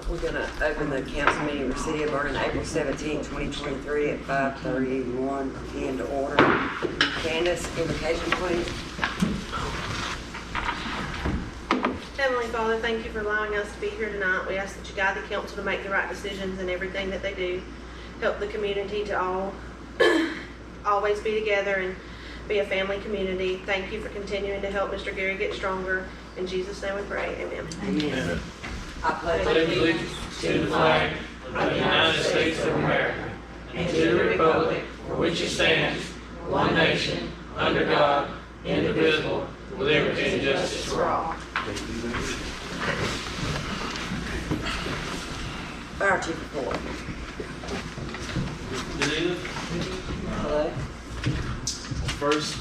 We're gonna open the council meeting for City of Vernon, April 17, 2023 at 5:31 p.m. to order. Candace, invocation please. Heavenly Father, thank you for allowing us to be here tonight. We ask that you guide the council to make the right decisions in everything that they do. Help the community to always be together and be a family community. Thank you for continuing to help Mr. Gary get stronger. In Jesus' name we pray, amen. Amen. I pledge allegiance to the flag of the United States of America and to the republic for which it stands, one nation, under God, indivisible, with liberty and justice for all. Fire chief report. Good evening. Hello. First,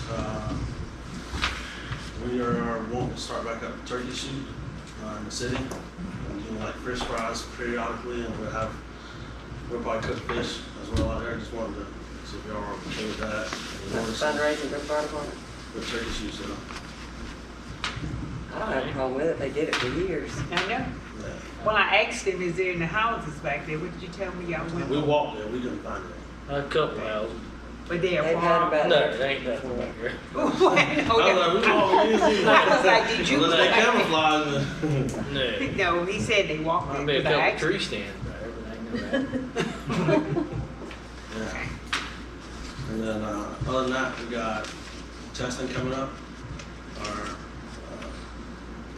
we are wanting to start back up the turkey shoot in the city. We're doing like fish fries periodically, and we'll probably cook fish as well out there. Just wanted to see if y'all are okay with that. Fundraising for the fire department. With turkey shoots, you know. I don't have a problem with it. They did it for years. I know. Yeah. Well, I asked him, is there in the houses back there? What did you tell me y'all went? We walked there. We couldn't find it. A couple houses. But they are They've had far. about No, there ain't nothing back here. I was like, we walked. We didn't see I was that. like, did you? Unless they camouflage. No. No, he said they walked Might it. be a but I couple asked tree him. stands there, but ain't no Yeah. And then, other than that, we got testing coming up. Our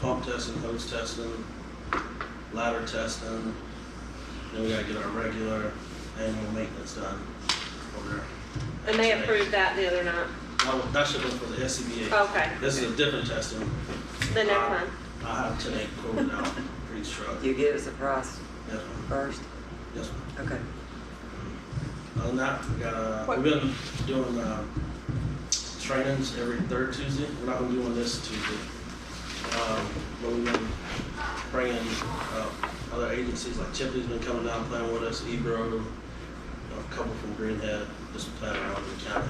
pump testing, hose testing, ladder testing. Then we gotta get our regular annual maintenance done over there. And they approved that the other night. That should be for the SCBA. Okay. This is a different testing. Then never mind. I have today quoted out for each truck. You give us a price Yes, ma'am. first. Yes, ma'am. Okay. Other than that, we've been doing trainings every third Tuesday. We're not gonna do one this Tuesday. But we've been bringing other agencies like Chipley's been coming down playing with us, Ebro, a couple from Greenhead, just playing around in the county,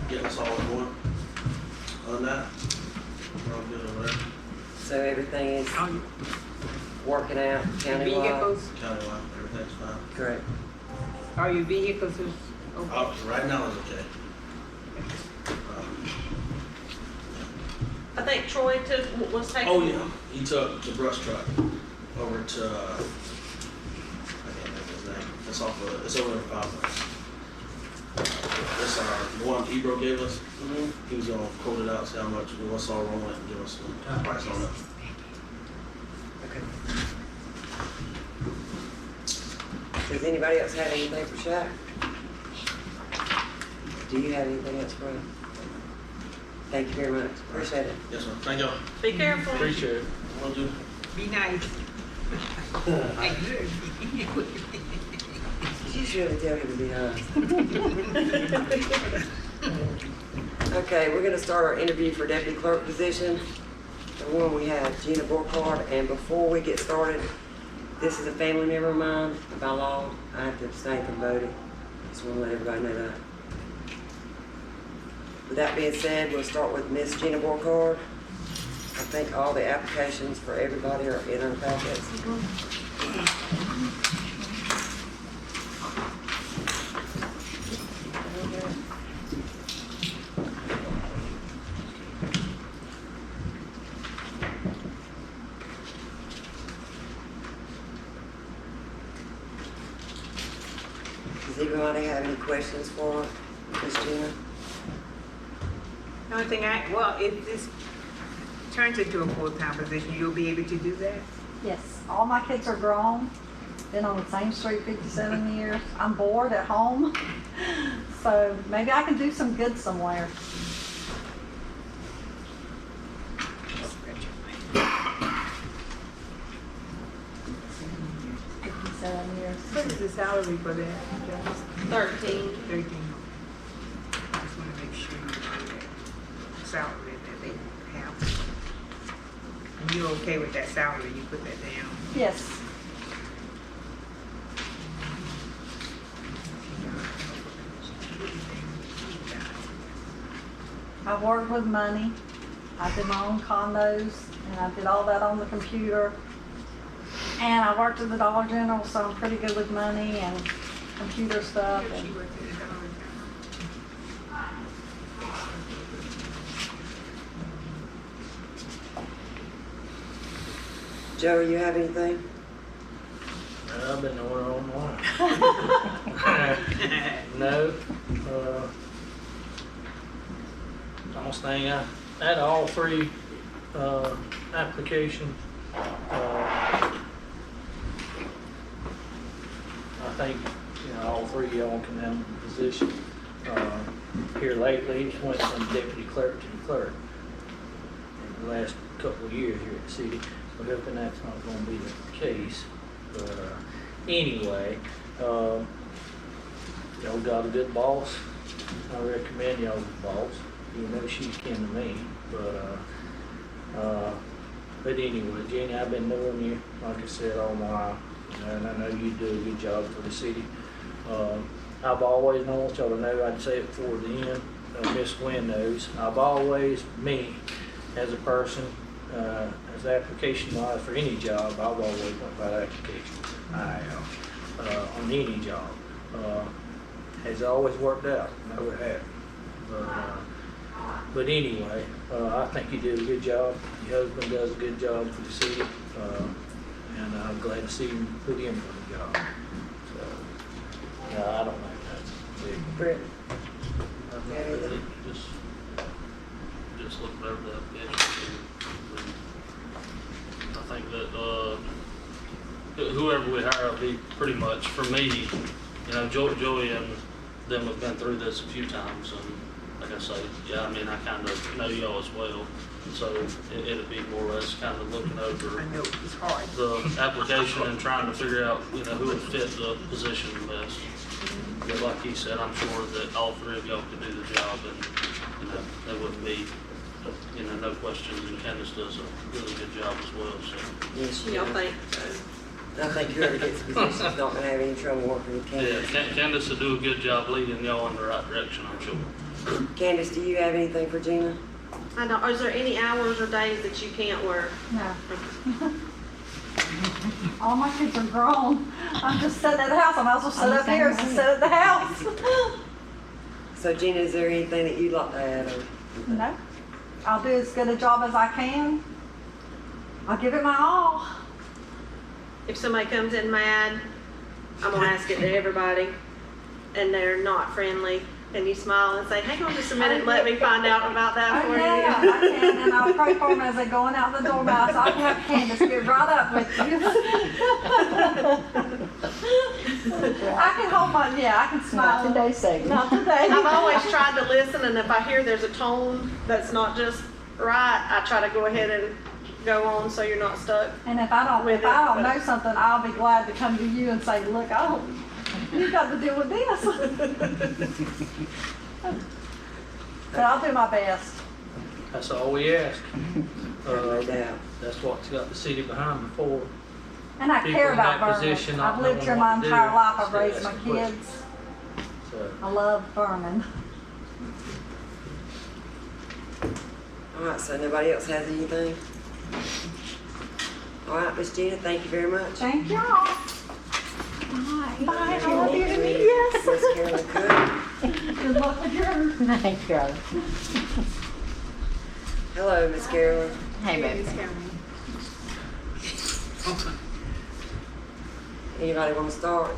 getting us all going. Other than that, we're all good over there. So everything is Oh, working out countywide? vehicles, Countywide, everything's fine. Correct. are your vehicles is okay? Right now it's okay. I think Troy was taking. Oh yeah, he took the brush truck over to, I can't think of his name. It's over in Providence. This the one Ebro gave us. He was gonna quote it out, see how much we want all wrong with it, and give us some price on it. Okay. Does anybody else have anything for Shaq? Do you have anything else for him? Thank you very much. Appreciate it. Yes, sir. Thank y'all. Be careful. Appreciate it. Will do. Be nice. You should tell him to be honest. Okay, we're gonna start our interview for deputy clerk position. The one we have Gina Borkard, and before we get started, this is a family member of mine. By law, I have to abstain from voting. Just wanna let everybody know that. With that being said, we'll start with Miss Gina Borkard. I think all the applications for everybody are in our packets. Does anybody have any questions for Miss Gina? The only thing if this turns into a full-time position, you'll be able to do that? Yes, all my kids are grown, been on the same street 57 years. I'm bored at home, so maybe I can do some good somewhere. What is the salary for that? 13. 13. I just want to make sure you know that salary that they have. And you're okay with that salary, you put that down? Yes, I work with money. I did my own condos, and I did all that on the computer. And I worked at the Dollar General, so I'm pretty good with money and computer stuff. She And worked at the Dollar Joey, you have anything? I've been nowhere all morning. No. Almost thing, I had all three applications. I think, all three of y'all can have the position. Here lately, it went from deputy clerk to clerk in the last couple of years here at the city. We're hoping that's not gonna be the case. But anyway, y'all got a good boss. I recommend y'all's boss. You know she's kin to me. But anyway, Jenny, I've been knowing you, like I said, all my life. And I know you do a good job for the city. I've always known, y'all to know, I'd say it before the end, Miss Gwen knows, I've always, me, as a person, as application wise for any job, I've always went by the application. I have, on any job. Has always worked out, never had. But anyway, I think you do a good job. Your husband does a good job for the city. And I'm glad to see him put in for the job. So, I don't think that's big. Brett? Just looked over the application. I think that whoever we hire will be pretty much, for me, Joey and them have been through this a few times, and like I say, I kind of know y'all as well, so it'll be more or less kind of looking over I know it's hard. the application and trying to figure out, who would fit the position the best. But like he said, I'm sure that all three of y'all could do the job, and there wouldn't be, no questions. And Candace does a really good job as well. So Yes, Y'all you think? I think whoever gets the position is not gonna have any trouble working with yeah, Candace. Candace will do a good job leading y'all in the right direction, I'm sure. Candace, do you have anything for Gina? I know, is there any hours or days that you can't work? no. All my kids are grown. I'm just sitting at the house. I might as well sit up here and sit at the house. So Gina, is there anything that you'd like to add? Or? No. I'll do as good a job as I can. I'll give it my all. If somebody comes in mad, I'm gonna ask it to everybody, and they're not friendly, and you smile and say, hang on just a minute and let me find out about that Oh, for yeah, you. I can, and I'll pray for them as they're going out the door, guys. I can have Candace get right up with you. I can hold my, I can smile. Not today, Satan. Not today. I've always tried to listen, and if I hear there's a tone that's not just right, I try to go ahead and go on so you're not stuck. And if I don't know something, I'll be glad to come to you and say, look, you got to deal with this. But I'll do my best. That's all we ask. No doubt. That's what's got the city behind me for. And I People care in about that Vernon. position not I've lived knowing here what my to do, entire life. I've instead of raised my asking questions. kids. So, I love Vernon. All right, so nobody else has anything? All right, Miss Gina, thank you very much. Thank y'all. Bye. Bye. I love you to meet you. Miss Carolyn Cook. Good luck with yours. Thank you. Hello, Miss Carolyn. Hey, baby. Anybody want to start?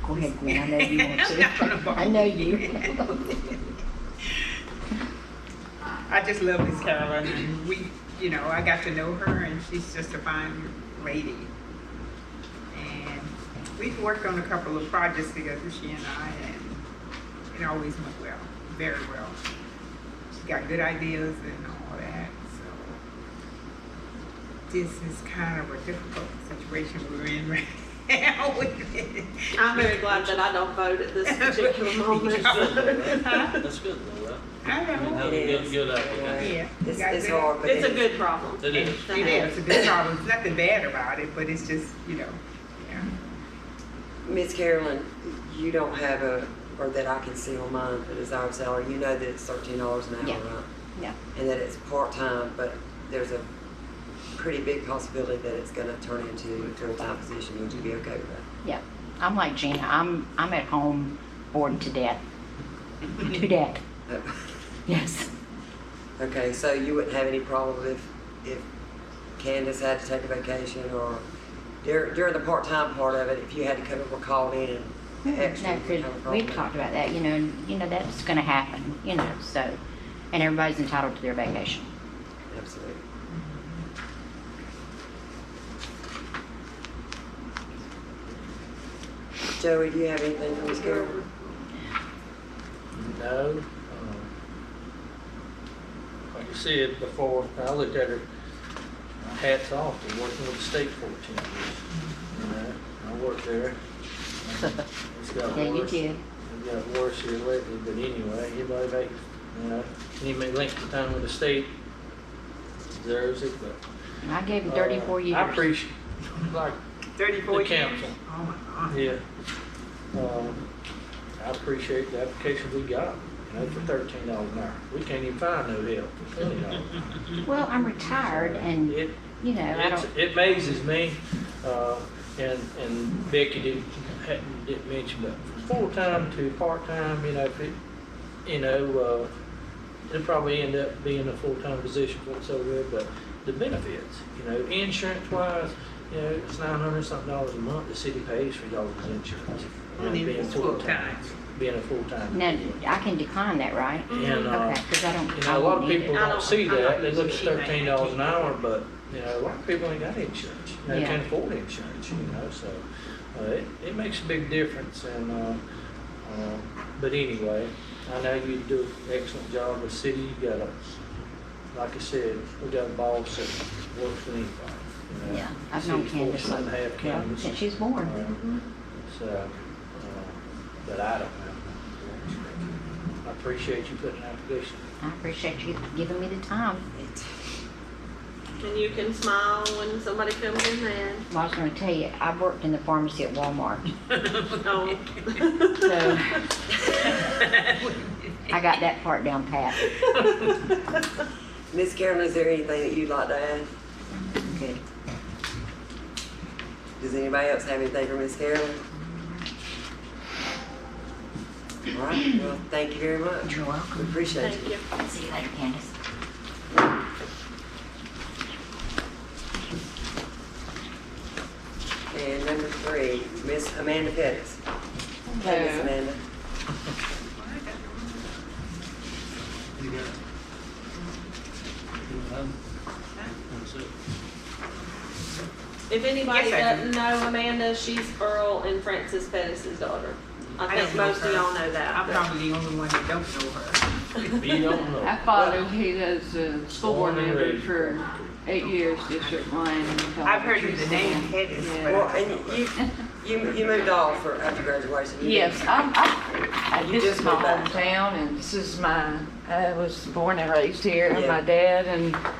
Go ahead, Gwen. I know you want to. I know you. I just love Miss Carolyn. And I got to know her, and she's just a fine lady. And we've worked on a couple of projects together, she and I, and it always went well, very well. She's got good ideas and all that. So this is kind of a difficult situation we're in right now with it. I'm very glad that I don't vote at this particular moment. That's good though, right? I know. Have It a is. good application. Yeah. It's hard, but It's a it is. good problem. It is. to It have. is a good problem. There's nothing bad about it, but it's just, yeah. Miss Carolyn, you don't have or that I can see on mine, the desired salary. You know that it's $13 an hour, Yeah. right? Yeah. And that it's part-time, but there's a pretty big possibility that it's gonna turn into a full-time position. Would you be okay with that? Yeah, I'm like Gina, I'm at home bored to death. To death, yes. Okay, so you wouldn't have any problem if Candace had to take a vacation, or during the part-time part of it, if you had to come over, call in and extra? No, 'cause we've talked about that, you know, that's gonna happen, you know, so, and everybody's entitled to their vacation. Absolutely. Joey, do you have anything for Ms. Carroll? No. Like you said before, I looked at her, hats off to working with the state 14 years. You know, I worked there. It's got Yeah, you worse. did. It got worse here lately, but anyway, anybody make, you know, any length of time with the state deserves it, but. And I gave him 34 years. I appreciate, like, 34 the years? council. Oh, my God. Yeah. I appreciate the application we got, you know, for $13 an hour. We can't even find no help for $20 an hour. Well, I'm retired and, It, you know, I don't, it amazes me, and Becky didn't mention, but from full-time to part-time, you know, if it, you know, it'll probably end up being a full-time position for so good, but the benefits, you know, insurance-wise, you know, it's $900-something a month the city pays for y'all's insurance. And being it's full-time. Being a full-time. now, I can decline that, right? And, Okay, because I don't, you I know, a lot won't of need people it. I don't don't- see I'm not that, they look at using $13 an hour, but, you know, a lot of people ain't got insurance. You know, Yeah. can't afford insurance, you know, so, it makes a big difference, and, but anyway, I know you do an excellent job with the city, you got a, like I said, we got a boss that works with anybody. You know. Yeah, I've known City's Candace, fortunate to have yeah, Candace. since she's born. So, but I don't know. I appreciate you putting an application. I appreciate you giving me the time. And you can smile when somebody comes in there. Well, I was gonna tell you, I worked in the pharmacy at Walmart, Oh. so I got that part down pat. Ms. Carroll, is there anything that you'd like to add? Good. Does anybody else have anything for Ms. Carroll? All right, well, thank you very much. You're We welcome. appreciate Thank you. you. See you later, Candace. And number 3, Miss Amanda Pettis. Hey, Miss Amanda. You got it. That's it. If anybody Yes, I do. doesn't know Amanda, she's Earl and Francis Pettis' daughter. I think don't know most of her. y'all know that. I'm but- probably the only one that don't know her. You don't know. I followed, he was a school board Born and member raised. for 8 years, District 1. I've heard of the name Pettis, Yeah. Well, but and you moved off for after graduation. You Yes, You this just is my moved back. hometown, and this is I was born and raised here, and Yeah. my dad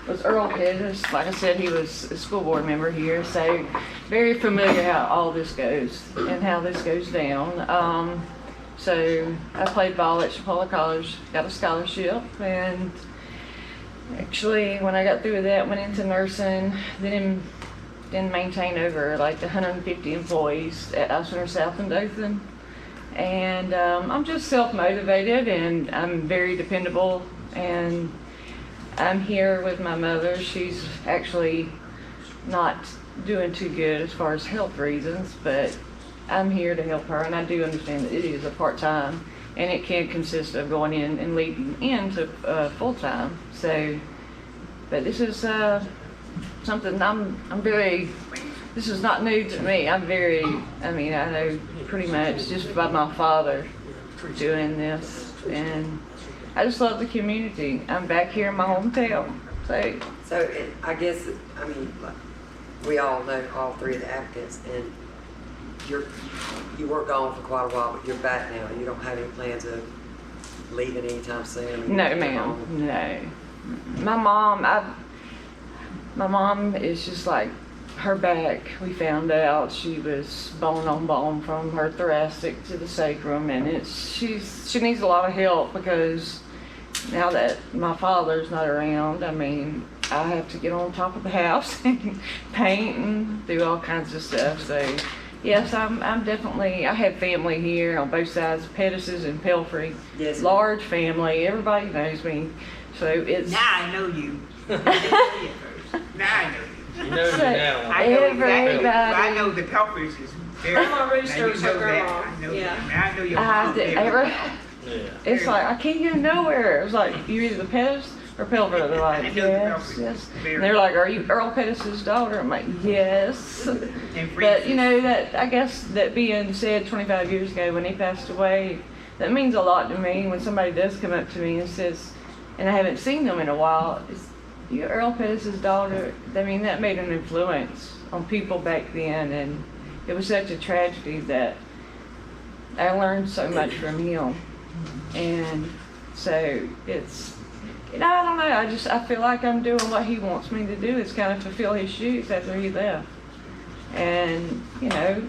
was Earl Pettis. Like I said, he was a school board member here, so very familiar how all this goes and how this goes down. So I played ball at Chipola College, got a scholarship, and actually when I got through with that, went into nursing, then maintain over like 150 employees at Center South in Dothan. And I'm just self-motivated, and I'm very dependable, and I'm here with my mother. She's actually not doing too good as far as health reasons, but I'm here to help her, and I do understand that it is a part-time, and it can consist of going in and leading into full-time. So, but this is something this is not new to me. I know pretty much just by my father doing this, and I just love the community. I'm back here in my hometown, so I guess, like, we all know all 3 of the applicants, and you were gone for quite a while, but you're back now. You don't have any plans of leaving anytime soon? no, ma'am, no. My mom is just like, her back, we found out she was bone on bone from her thoracic to the sacrum, and she needs a lot of help, because now that my father's not around, I have to get on top of the house and paint and do all kinds of stuff. So yes, I'm definitely, I have family here on both sides, Pettises and Pelfrey. Yes. Large family, everybody knows me. So it's. Now I know you. I didn't know you at first. Now I know you. You know me So- now. I know exactly. Everybody. I know the Pelfreys is very. Grandma Rooster now you was know her that. grandma. I know Yeah. that. Now I know your I mom did- very well. Yeah. It's like I can't get nowhere. It was like you're either the Pettis or Pelfrey. They're I like, know the yes, Pelfreys yes. very And they're like, are you Earl Pettis's daughter? I'm like, yes. And But Francis. you know that I guess that being said 25 years ago when he passed away, that means a lot to me. When somebody does come up to me and says, and I haven't seen them in a while, is you Earl Pettis's daughter? I mean, that made an influence on people back then, and it was such a tragedy that I learned so much from him. And so it's, you know, I don't know. I feel like I'm doing what he wants me to do. It's kind of fulfill his shoes after he left. And you know,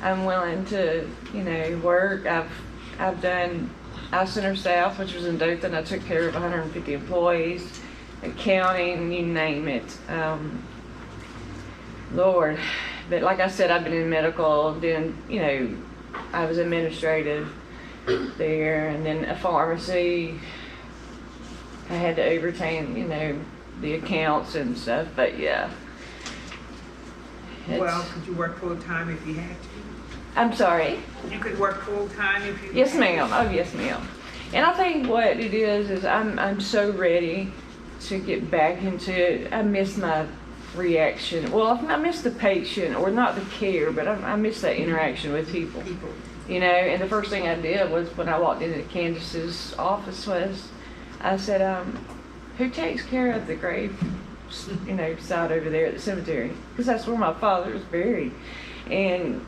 I'm willing to, you know, work. I've done Eye Center South, which was in Dothan. I took care of 150 employees, accounting, you name it. Lord, but like I said, I've been in medical, doing, you know, I was administrative there, and then a pharmacy. I had to overtain, you know, the accounts and stuff, but yeah. It's- Well, could you work full time if you had to? I'm sorry. You could work full time if you. Yes, ma'am. Oh, yes, ma'am. And I think what it is I'm so ready to get back into it. I miss my reaction. Well, I miss the patient, or not the care, but I miss that interaction with people. People. You know, and the first thing I did was when I walked into Candace's office was, I said, who takes care of the grave, you know, side over there at the cemetery? Because that's where my father was buried. And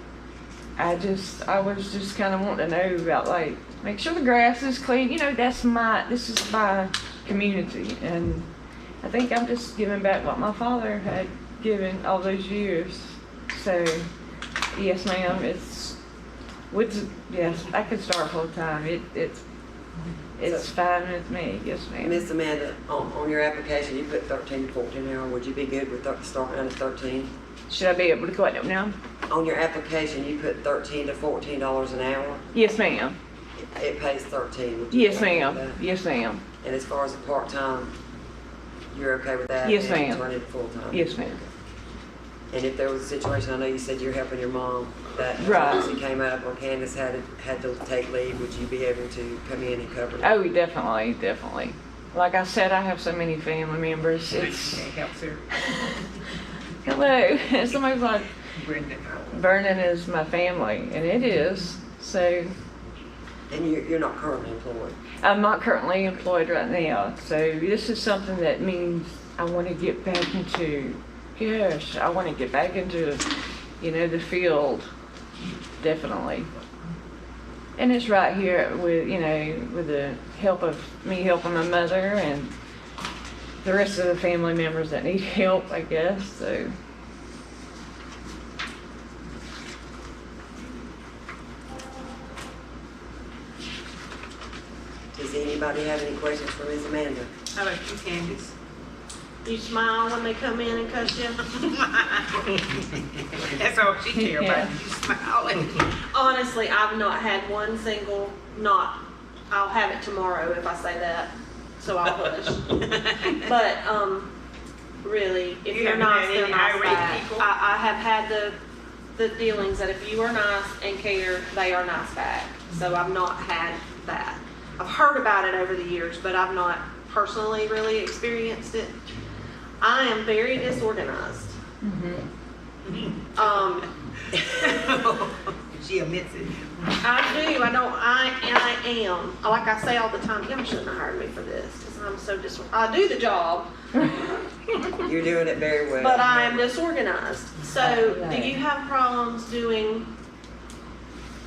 I was just kind of wanting to know about, like, make sure the grass is clean. You know, this is my community. And I think I'm just giving back what my father had given all those years. So, yes, ma'am, yes, I could start full time. It's fine with me. Yes, ma'am. Miss Amanda, on your application, you put 13 to 14 an hour. Would you be good with starting out at 13? Should I be able to go out now? On your application, you put $13 to $14 an hour. Yes, ma'am. It pays 13. Would you Yes, be okay with ma'am. that? Yes, ma'am. And as far as the part-time, you're okay with that? Yes, And ma'am. turn it full-time? Yes, ma'am. And if there was a situation, I know you said you're helping your mom, that Right. emergency came up or Candace had to take leave, would you be able to come in and cover that? Oh, definitely. Like I said, I have so many family members. It's, That helps her. hello. Somebody's like, Brenda. Vernon is my family, and it is. So And you're not currently employed? I'm not currently employed right now. So this is something that means I want to get back into, gosh, I want to get back into, you know, the field, definitely. And it's right here with, you know, with the help of me helping my mother and the rest of the family members that need help, I guess, so. Does anybody have any questions for Ms. Amanda? How about you, Candace? You smile when they come in and cuss you? That's all she care Yeah. about. You smiling. Honestly, I've not had one single, I'll have it tomorrow if I say that, so I'll hush. But, really, if You you're haven't nice, had they're any nice irate back. people? I have had the dealings that if you are nice and care, they are nice back. So I've not had that. I've heard about it over the years, but I've not personally really experienced it. I am very disorganized. She admits it. I do. I am. Like I say all the time, y'all shouldn't have hired me for this because I'm so I do the job, You're doing it very well. but I am disorganized. So, do you have problems doing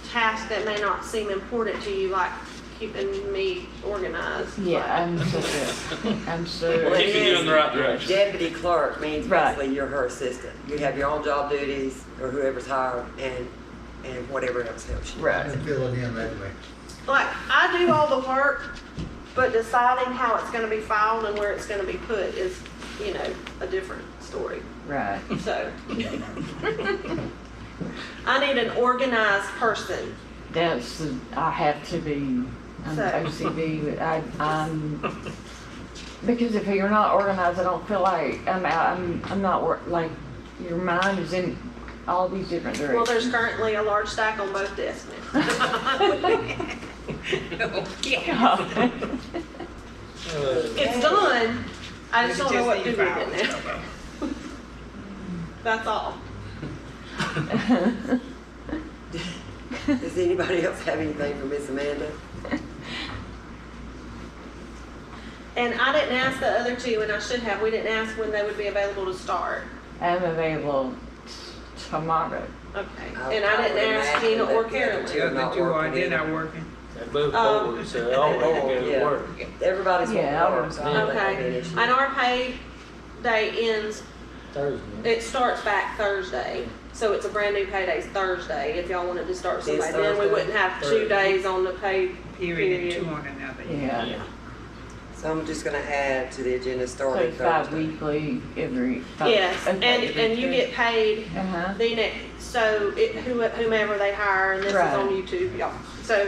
tasks that may not seem important to you, like keeping me organized? Yeah, I'm so good. I'm so. Well, Keeping you in the right direction. Deputy clerk means Right. basically you're her assistant. You have your own job duties, or whoever's hired, and whatever else helps you. Right. I've been filling in lately. Like, I do all the work, But deciding how it's gonna be filed and where it's gonna be put is, you know, a different story. Right. So. I need an organized person. I have to be, I'm So- OCD, but I'm, because if you're not organized, I don't feel like I'm not, like, your mind is in all these different directions. Well, there's currently a large stack on both desks now. It's done, I just don't know what to do with it now. That's all. Does anybody else have anything for Miss Amanda? And I didn't ask the other two, and I should have, we didn't ask when they would be available to start. I'm available tomorrow. Okay, I and I would didn't ask imagine Gina that or the other Carolyn. two The other not two are, working they're either. not working. They both bored, so all they can go Yeah. to work. Everybody's Yeah, working I'll hard, work so I don't think that'd be an Okay, issue. and our pay day ends, Thursday. it starts back Thursday. So it's a brand new payday's Thursday, if y'all wanted to start This somebody, then we Thursday? wouldn't have 2 Thursday. days on the pay Period and two period. on another. Yeah. So I'm just gonna add to the agenda So starting it's Thursday. bi-weekly every. Yes, okay, and you get paid Uh-huh. the next, so whomever they hire, and this is Right. on YouTube, y'all. So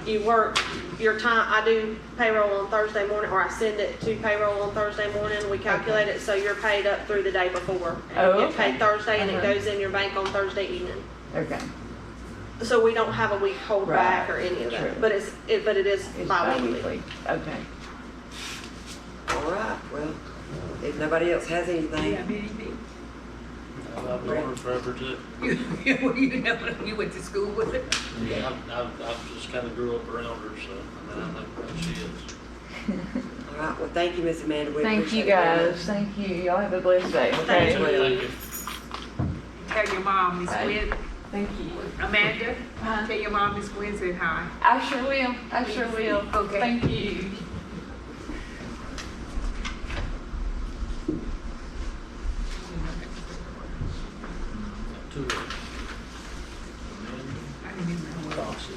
you work your time, I do payroll on Thursday morning, or I send it to payroll on Thursday morning, we calculate it, so you're paid up through the day before. Oh, You get okay. paid Thursday, and it Uh-huh. goes in your bank on Thursday evening. Okay. So we don't have a week hold back or any of True. that, but it is It's bi-weekly. bi-weekly. Okay. All right, well, if nobody else has Do you anything, have anything? I've known her forever too. You know, you went to school with it? Yeah, I've just kind of grew up around her, so I know who she is. all right, well, thank you, Miss Amanda. We Thank you, appreciate it very guys. much. Thank you. Y'all have a blessed day, Thank okay? you. Thank you. Tell your mom, Miss Bye. Gwen, Thank you. Amanda, Uh-huh. tell your mom, Miss Gwen said hi. I sure will. I sure will. Okay. Thank you. Two. I didn't even know what Cost.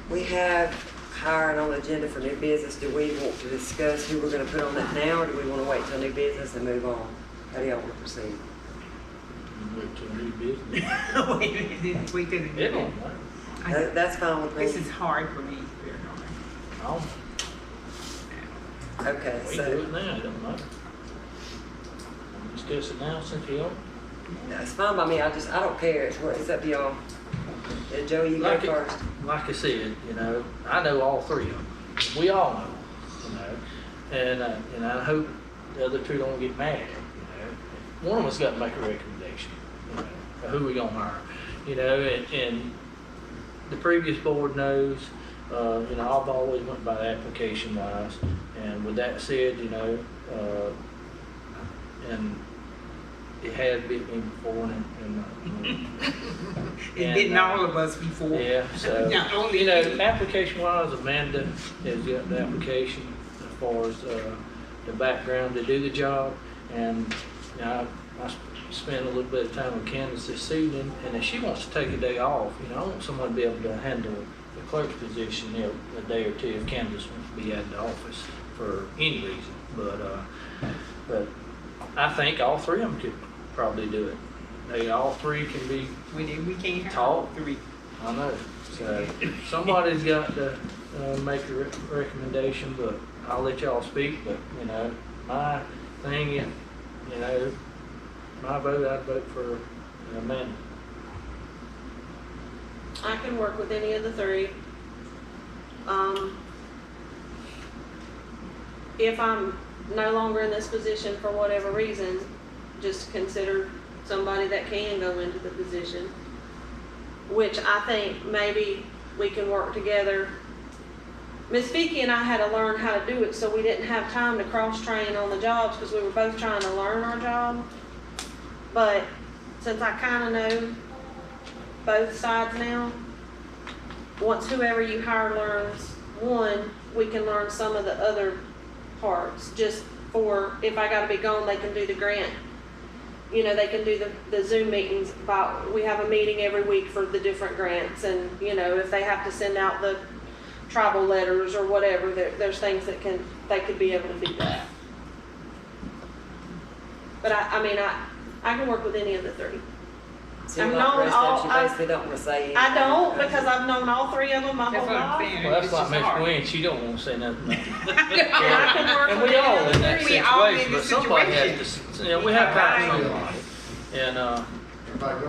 We have hiring on the agenda for new business. Do we want to discuss who we're gonna put on that now, or do we wanna wait till new business and move on? How do y'all wanna proceed? Move to a new business. Wait a minute, wait till the It don't matter. That's fine with This me. is hard for me. I'll- Okay, We do so, it now, it don't matter. Discuss it now, since you are. it's fine by me, I don't care, it's up to y'all. Yeah, Joey, you go Like it- first. Like I said, you know, I know all three of them. We all know them, you know, and I hope the other two don't get mad, you know. One of us got to make a recommendation, you know, of who we gonna hire, you know, and the previous board knows, you know, I've always went by application wise, and with that said, you know, and it has bit me before, It didn't all of us before. yeah, so, Not only you know, you. application wise, Amanda has got the application as far as, the background to do the job. And, you know, I spent a little bit of time with Candace this evening, and if she wants to take a day off, you know, I want someone to be able to handle the clerk's position, you know, a day or two if Candace wants to be out of the office for any reason. But I think all three of them could probably do it. They all three can be We can't have Talk. three. I know, so somebody's got to make a recommendation, but I'll let y'all speak, but, you know, my thing is, you know, my vote, I'd vote for Amanda. I can work with any of the three. If I'm no longer in this position for whatever reason, just consider somebody that can go into the position, which I think maybe we can work together. Miss Vicky and I had to learn how to do it, so we didn't have time to cross-train on the jobs because we were both trying to learn our job. But since I kind of know both sides now, once whoever you hire learns one, we can learn some of the other parts, just for if I gotta be gone, they can do the grant you know, they can do the Zoom meetings about, we have a meeting every week for the different grants, and, you know, if they have to send out the tribal letters or whatever, there's things that they could be able to do that. But I mean, I can work with any of the three. So I've like known the rest all- of you basically don't want to say anything. I don't, because I've known all three of them my That's whole what I'm life. saying. Well, that's It's like just Miss hard. Gwen, she don't wanna say nothing. And I can work And with we all any of in the that three. We all in situation, the but somebody has to, situation. you know, we have to have Right. somebody.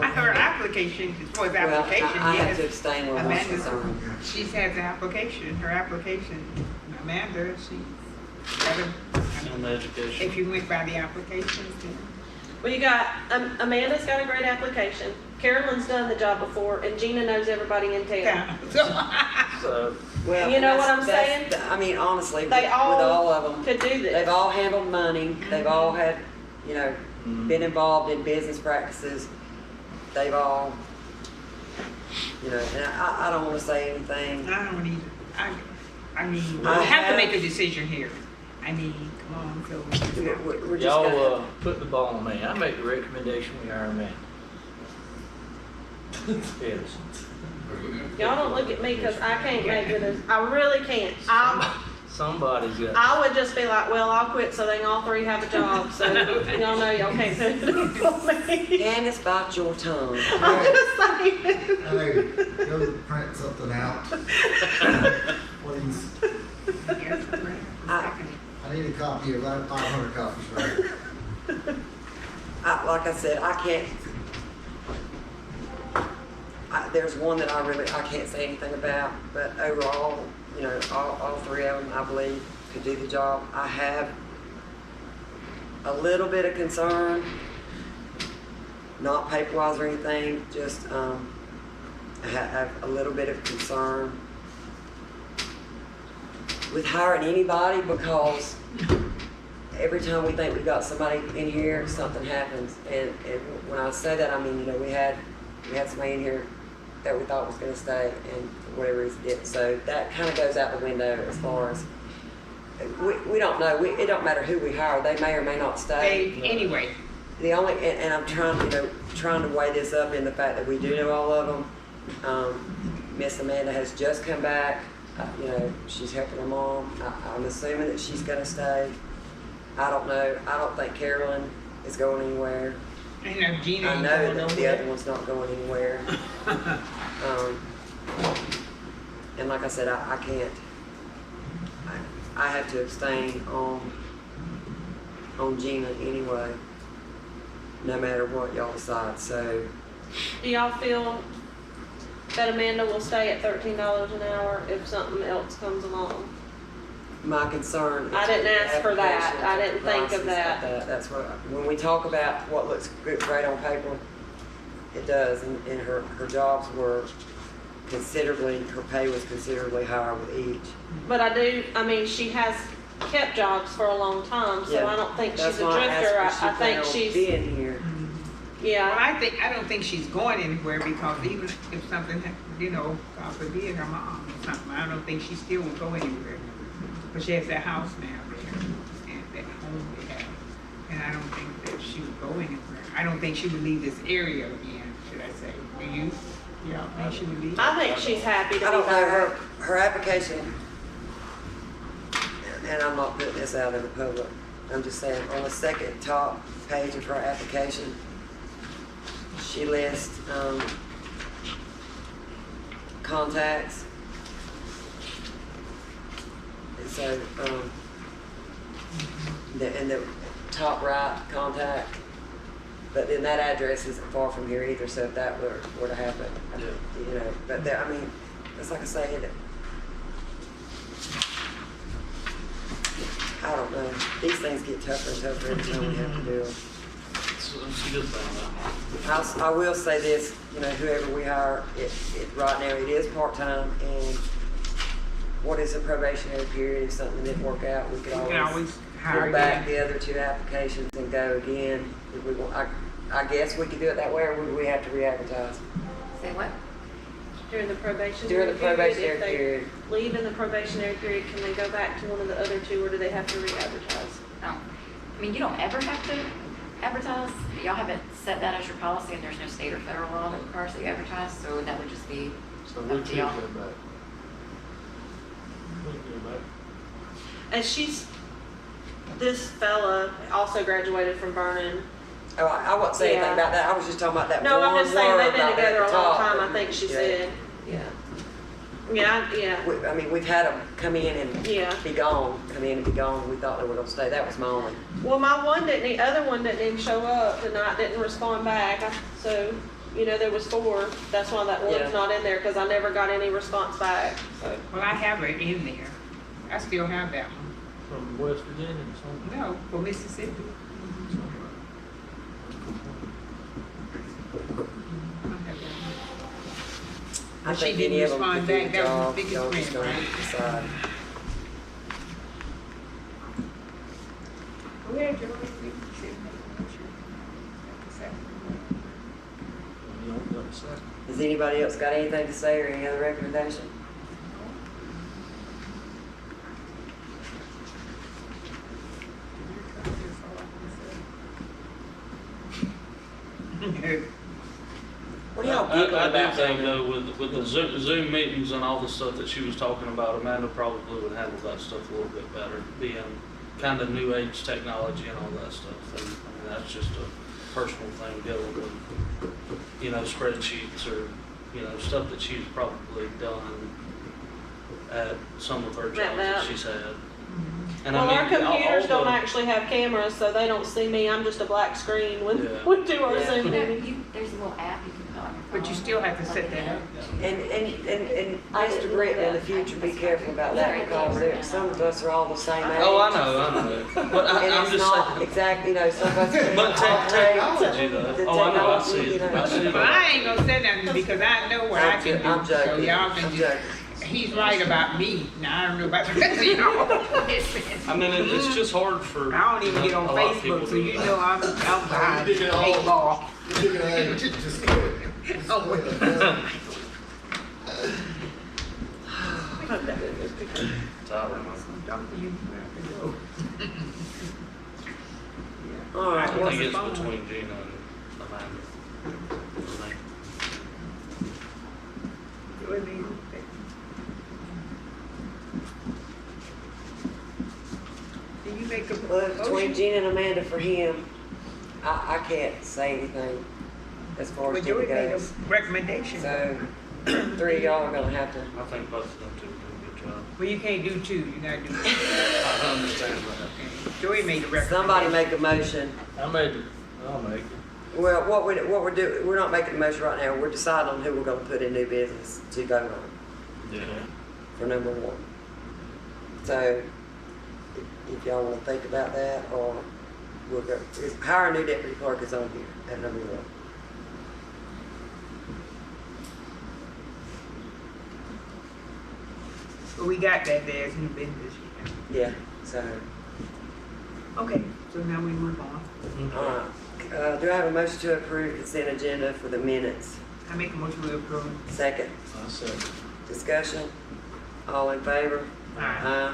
And, Her application, as far as Well, application, I have to yes. abstain where I'm Amanda's- concerned. She has the application, her application. Amanda, she got a, On the education. if you went by the applications, then. Well, you got, Amanda's got a great application. Carolyn's done the job before, and Gina knows everybody in town. Yeah. so, Well, You know what I'm that's- saying? I mean, honestly, with They all all of them, could do this. they've all handled money, they've all had, you know, been involved in business practices. They've all, you know, and I don't want to say anything. I don't either. I mean, we I have to have- make a decision here. I mean, come on, so. We're just gonna. y'all, put the ball on me. I make the recommendation, we hire a man. Yes. Y'all don't look at me, because I can't make it. I really can't. Somebody's got. I would just be like, well, I'll quit so they can all three have a job. So y'all know y'all can't do it for me. Candace, bite your tongue. I'm just saying. Hey, go print something out. Please. I need a copy of that, 500 copies, right? Like I said, I can't. There's one that I can't say anything about, but overall, you know, all three of them, I believe, could do the job. I have a little bit of concern, not paper-wise or anything, just I have a little bit of concern with hiring anybody, because every time we think we've got somebody in here, something happens. And when I say that, I mean, you know, we had somebody in here that we thought was going to stay, and for whatever reason didn't. So that kind of goes out the window as far as we don't know. It don't matter who we hire; they may or may not stay. Anyway, The only and I'm trying to weigh this up in the fact that we do know all of them. Miss Amanda has just come back. You know, she's helping her mom. I'm assuming that she's going to stay. I don't know. I don't think Carolyn is going anywhere. I know Gina I ain't know going that the nowhere. other one's not going anywhere. And like I said, I can't. I have to abstain on Gina anyway, no matter what y'all decide. So Do y'all feel that Amanda will stay at $13 an hour if something else comes along? my concern is I didn't with the ask for that. application I didn't think of process that. That's what, when we talk about what looks great on paper, it does, and her jobs were considerably, her pay was considerably higher with each. But I mean, she has kept jobs for a long time, so Yeah, I don't think That's she's a why I drifter. asked her I if she think planned on she's, being here. Well, yeah. I don't think she's going anywhere, because even if something, you know, God forbid, her mom or something, I don't think she still will go anywhere. But she has that house now there, and that home they have, and I don't think that she would go anywhere. I don't think she would leave this area again, should I say. Do you? You don't think she would leave? I think she's happy to I be don't know, back. her application, and I'm not putting this out in the public, I'm just saying, on the second top page of her application, she lists, contacts. And so, in the top right contact, but then that address isn't far from here either, so if that were to happen, Yeah. you know, but there, I mean, it's like I say, I don't know, these things get tougher and tougher every time we have to do them. It's a good thing, though. I will say this, you know, whoever we hire, right now, it is part-time, and what is the probationary period? If something didn't work out, we could You can always always hire pull back again. the other two applications and go again. If we want, I guess we could do it that way, or would we have to re-advertise? Say what? During the probationary During the probationary period, if they period, leave in the probationary period, can they go back to one of the other two, or do they have to re-advertise? No. I mean, you don't ever have to advertise? Y'all haven't set that as your policy and there's no state or federal law that requires that you advertise, so that would just be So we up to can y'all. go back. We can go back. And this fella also graduated from Vernon. Oh, I wasn't saying anything Yeah. about that, I was just talking about that No, one I'm just saying, word they've been about that together at a the long top. time, I think she Yeah. said, yeah. Yeah, I mean, we've had them come in and yeah. be gone, come in and be gone, we thought they were gonna stay, that was my only. Well, my other one didn't even show up tonight, didn't respond back, so, there was 4, that's why that Yeah. one's not in there, cause I never got any response back, so. Well, I have it in there. I still have that one. From West Virginia or something. No, for Mississippi. I But she think didn't any of them respond could do back. the That was job, the biggest y'all just win, gonna right? decide. Go ahead, Joey. You don't got a second. Has anybody else got anything to say or any other recommendation? What are y'all giggling I do about? think though, with the Zoom meetings and all the stuff that she was talking about, Amanda probably would handle that stuff a little bit better, being kind of new age technology and all that stuff. And I mean, that's just a personal thing dealing with, spreadsheets or, stuff that she's probably done at some of her jobs that she's had. And Well, our all computers don't the- actually have cameras, so they don't see me, I'm just a black screen when Yeah. we do our Yeah. Zoom There- meetings. There's a little app you can put on your phone. But you still have to set that up. And Mr. Britton, in the future, be careful about that because some of us are all the same age. Oh, I know. But And I'm it's just not saying. exactly, some of us. can But technology though. The Oh, I know, I see technology, it. I see it. Well, I ain't gonna say nothing because I know what I can I'm do. So joking, y'all I'm can just, joking. he's right about me. Now, I don't know about the rest of y'all. I mean, it's just hard for. I don't even get on a lot of people Facebook, so to- you know I'm behind the 8 ball. You're gonna have to just go it. Oh, well. All right, I what's think the it's between Gina and Amanda. I think. Did you make a Well, between motion? Gina and Amanda for him, I can't say anything as far Well, as Joey Gina made a goes. recommendation. So, 3 of y'all are gonna have to, I think both of them two do a good job. Well, you can't do 2, you gotta do. I understand that. Okay. Joey made a recommendation. somebody make a motion. I'll make it. Well, what we're doing, we're not making a motion right now, we're deciding on who we're gonna put in new business to vote on Yeah. for number 1. So, if y'all wanna think about that, or we'll go, hire a new deputy clerk is on here at number 1. But we got that there's new business. Yeah, so, Okay, so now we move on. all right. Do I have a motion to approve consent agenda for the minutes? I make a motion to approve. Second, I said. discussion, all in favor? Aye.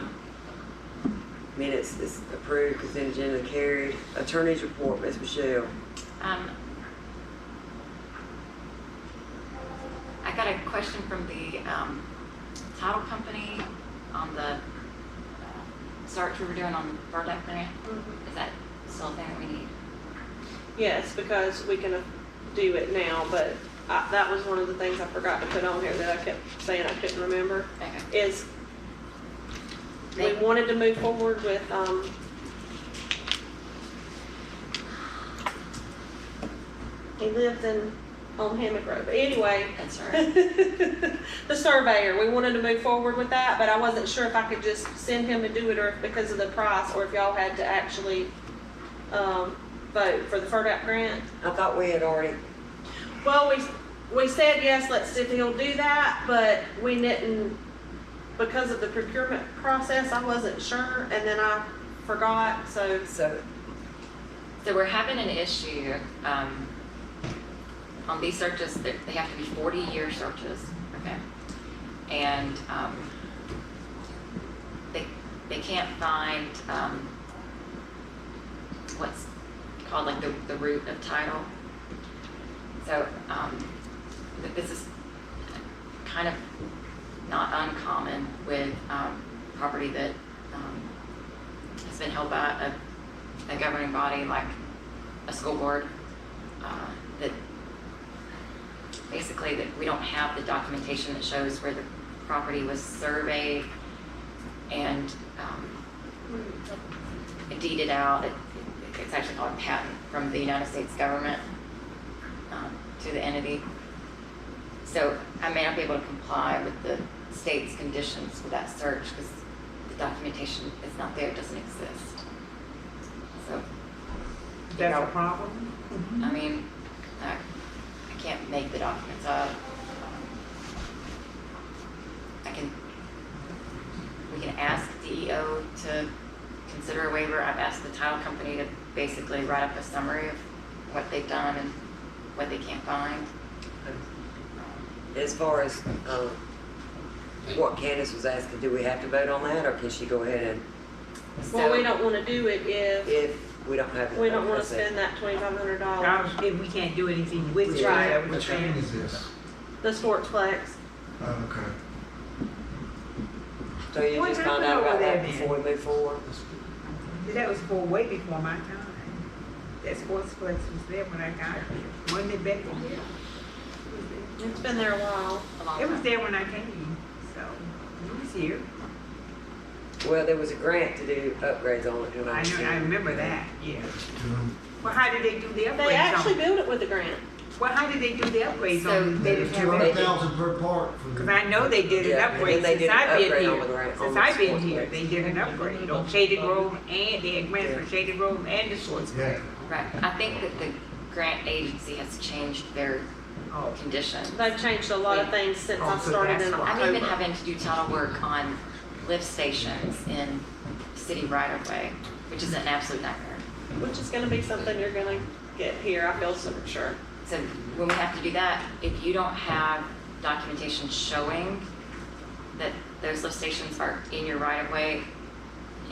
Minutes is approved, consent agenda carried. Attorney's report, Ms. Michelle. I got a question from the title company on the search we were doing on the Vernon grant. Is that still a thing that we need? Yes, because we can do it now, but that was one of the things I forgot to put on here that I kept saying I couldn't remember, Okay. is we wanted to move forward with, he lives on Hammock Road, but anyway. That's all right. The surveyor, we wanted to move forward with that, but I wasn't sure if I could just send him to do it or if because of the price, or if y'all had to actually, vote for the FERDAP grant. I thought we had already, Well, we said yes, let's see if he'll do that, but we didn't, because of the procurement process, I wasn't sure, and then I forgot, so. so, So we're having an issue on these searches. They have to be 40-year searches, okay? And they can't find what's called like the root of title. So, this is kind of not uncommon with, property that, has been held by a governing body like a school board, that basically that we don't have the documentation that shows where the property was surveyed and deeded out. It's actually called a patent from the United States government to the entity. So I may not be able to comply with the state's conditions for that search because the documentation is not there, it doesn't exist. So, That's a problem? I mean, I can't make the documents up. We can ask DEO to consider a waiver. I've asked the title company to basically write up a summary of what they've done and what they can't find. As far as, what Candace was asking, do we have to vote on that, or can she go ahead and, Well, we So, don't wanna do it if we don't have it? we don't wanna that's it. spend that $2,500. If we can't do anything with it, Right. is that what you're Which training saying? is this? The sportsplex. Oh, okay. So you What just find happened out over about there that then? before we move forward? That was way before my time. That sportsplex was there when I got here. Wasn't it back there? It's been there a while. a long It was time. there when I came, so it was here. Well, there was a grant to do upgrades on it, and I know, I remember that, yeah. Well, how did they do the They upgrades actually on it? built it with a grant. Well, how did they do the upgrades So- on it? They There's didn't two have hundred any. thousand per part for Cause the. I know they did an Yeah, and upgrade then they since did an I've been upgrade on here. the grant, on Since the I've been sports here, place. they did an upgrade on Shaded Grove and they had grants for Shaded Grove and the sports. Yeah. Right, I think that the grant agency has changed their Oh, conditions. They've changed a lot of things since I Oh, so started in that's why. I've even October. having to do title work on lift stations in city right of way, which is an absolute nightmare. Which is gonna be something you're gonna get here, I feel so sure. So when we have to do that, if you don't have documentation showing that those lift stations are in your right of way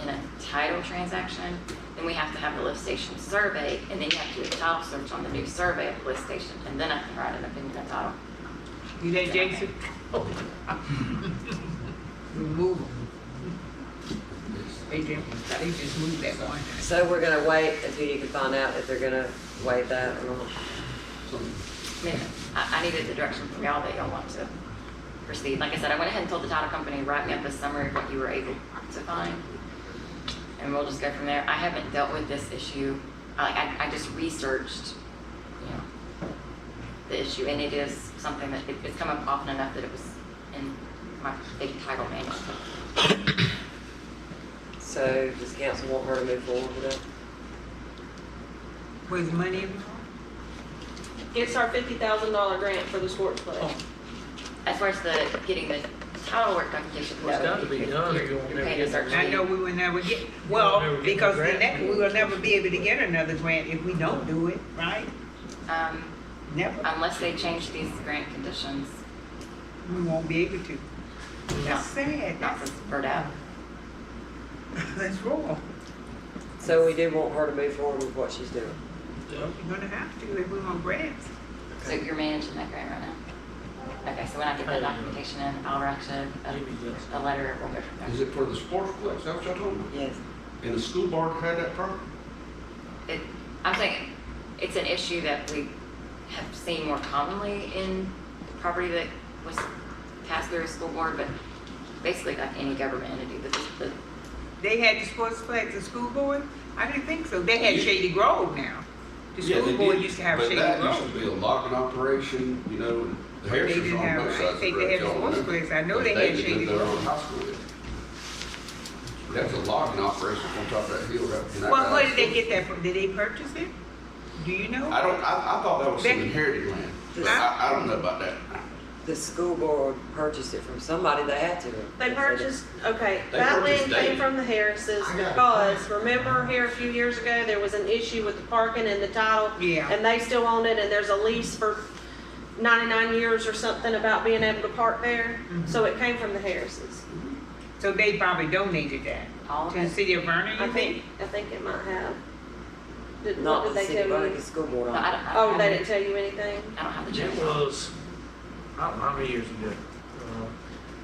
in a title transaction, then we have to have the lift station surveyed, and then you have to do a title search on the new survey of the lift station, and then I can write an opinion on title. you there, Jason? Move them. They just moved that one. So we're gonna wait until you can find out if they're gonna waive that or not? I mean, I needed the direction from y'all that y'all want to proceed. Like I said, I went ahead and told the title company, write me up a summary of what you were able to find. And we'll just go from there. I haven't dealt with this issue. I just researched, the issue, and it is something that it's come up often enough that it was in my big title manual. So does council want her to move forward with that? Where's the money involved? It's our $50,000 grant for the sportsplex. As far as getting the title work documentation, Well, it's got to be done or you won't you're never paying get a search that. I fee. know we will never get, Never well, get the because grant. we will never be able to get another grant if we don't do it, right? Never. Unless they change these grant conditions, We won't be able to. That's sad. not since BRDAP. That's wrong. So we do want her to move forward with what she's doing. We're gonna have to if we want grants. So you're managing that grant right now? Okay, so when I get that documentation in, I'll write you a letter, we'll go from Is there. it for the sportsplex, that's what y'all told me? Yes. And the school board had that property? I'm saying, it's an issue that we have seen more commonly in property that was passed through a school board, but basically like any government entity, the They had the sportsplex, the school board? I didn't think so. They had Shady Grove now. The Yeah, school they board did, used to have but Shady that Grove. used to be a locking operation, you know, and the They Harrisons didn't on have, both I sides of the think they had the road, y'all know. sportsplex. I know But they had David Shady lived there on Grove. high school. That's a locking operation on top of that hill. And that Well, where guy's- did they get that from? Did they purchase it? Do you know? I thought that was some Becky. inherited land, but Huh? I don't know about that. The school board purchased it from somebody, they had to. They purchased, okay, They that land purchased came David. from the Harrises I got it. because, remember here a few years ago, there was an issue with the parking and the title? Yeah. And they still own it, and there's a lease for 99 years or something about being able to park there. Mhm. So it came from the Harrises. So they probably donated that all of to the it. city of Vernon, I you think? think it might have. What Not did the they city tell body, you? the school board No, on I it. don't, I Oh, don't they have, didn't tell you anything? I don't have the It check. was, I don't know how many years ago.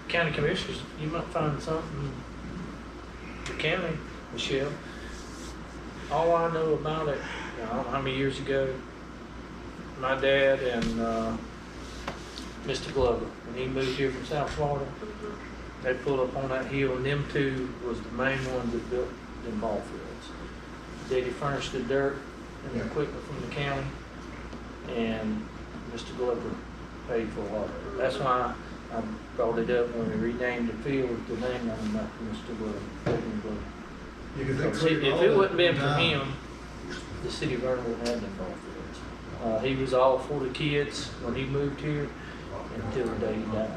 County commissioners, you might find something, the county, Michelle. All I know about it, I don't know how many years ago, my dad and, Mr. Glover, when he moved here from South Florida, they pulled up on that hill, and them two was the main ones that built them ball fields. Daddy furnished the dirt and the equipment from the county, and Mr. Glover paid for a lot of it. That's why I brought it up when we renamed the field, the name on it after Mr. Glover, President Glover. Yeah, 'cause they Because cleared if all it that wouldn't been for down. him, the city of Vernon wouldn't have them ball fields. He was all for the kids when he moved here until the day he died.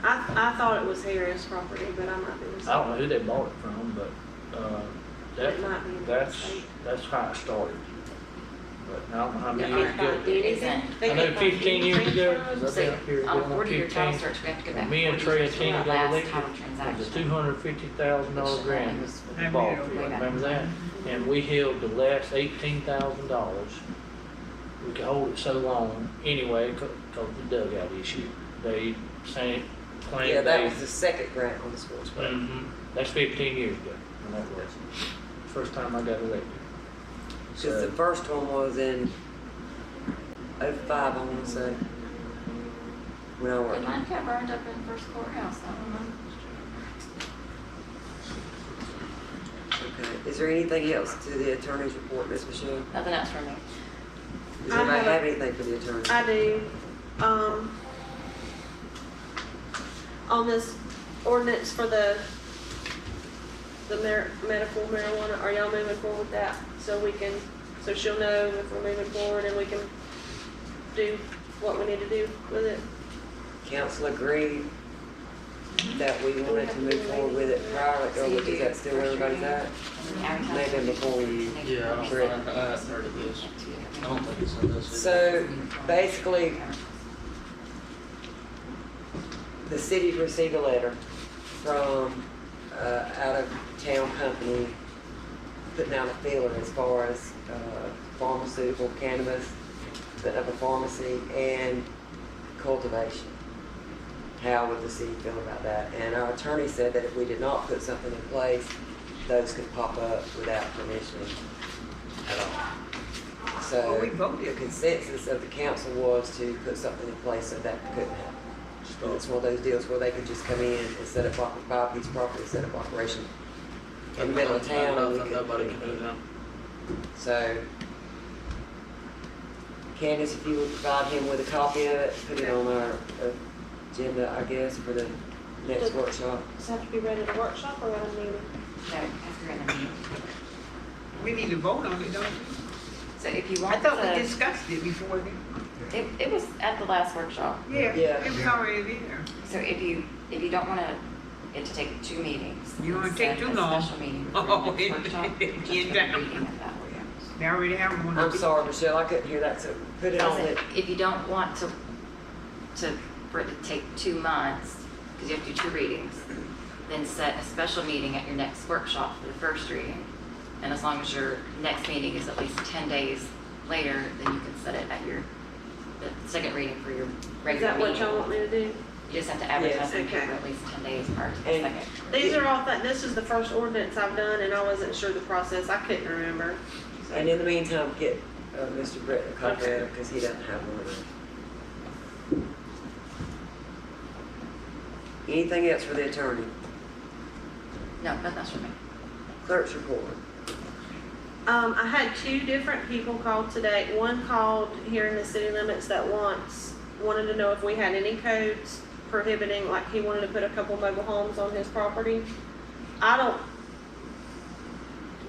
I thought it was Harris property, but I might be I don't mistaken. know who they bought it from, but, It might be a that's mistake. how it started. But I don't know how many Yeah, years ago. it isn't. I know 15 years ago, 'cause I've So, been up here on a going on 40-year title 15. search, we have to go back. Me and 40 Trey years for Tina the got last elected, title it was a transaction. $250,000 grant Which, for the ball field, remember that? And we held the last $18,000. We could hold it so long anyway, because the dugout issue. They claimed Yeah, that they. was the second grant on the sports grant. Mhm. That's 15 years ago, when that was. First time I got elected. Because the first one was in '05, I want to say. When I But worked. mine got burned up in the first courthouse, I don't know. Okay, is there anything else to the attorney's report, Ms. Michelle? Nothing else from me. Does I anybody have- have anything for the attorney? I do. On this ordinance for the medical marijuana, are y'all moving forward with that? So she'll know if we're moving forward and we can do what we need to do with it? Council agreed that we wanted to move forward with it prior, or is that still where everybody's at? Maybe before you. Yeah, I don't think I haven't heard of this. I don't think it's in this. So basically, the city received a letter from out of town company putting out a feeler as far as pharmaceutical cannabis, putting up a pharmacy and cultivation. How would the city feel about that? And our attorney said that if we did not put something in place, those could pop up without permission at all. Well, So we voted. the consensus of the council was to put something in place so that couldn't happen. And it's one of those deals where they could just come in and set up, buy a piece of property, set up operation in the middle of town. And we Nothing could- nobody can do now. So, Candace, if you would provide him with a copy of it, put it on our agenda, I guess, for the next workshop. Does it have to be ready at a workshop or at a meeting? No, after in the meeting. We need to vote on it, don't we? So if you I want thought we to, discussed it before then. it was at the last workshop. Yeah, Yeah. it was already there. So if you don't want it to take 2 meetings. You wanna then take set too a long. special meeting for Oh, the next workshop, it- just it for down. the reading of that ordinance. They already have one. I'm sorry, Michelle, I couldn't hear that, so put it on it. If you don't want for it to take 2 months, because you have to do 2 readings, then set a special meeting at your next workshop for the first reading. And as long as your next meeting is at least 10 days later, then you can set it at the second reading for your Is regular that what y'all want meeting. me to do? You just have to advertise Yes. in the paper Okay. at least 10 days prior to the And- second. These are all, this is the first ordinance I've done and I wasn't sure the process. I couldn't remember. And in the meantime, get Mr. Brett a copy of it, because he doesn't have one of those. Anything else for the attorney? No, nothing else for me. Clerk's report. I had 2 different people call today. One called here in the city limits that wanted to know if we had any codes prohibiting, like he wanted to put a couple mobile homes on his property.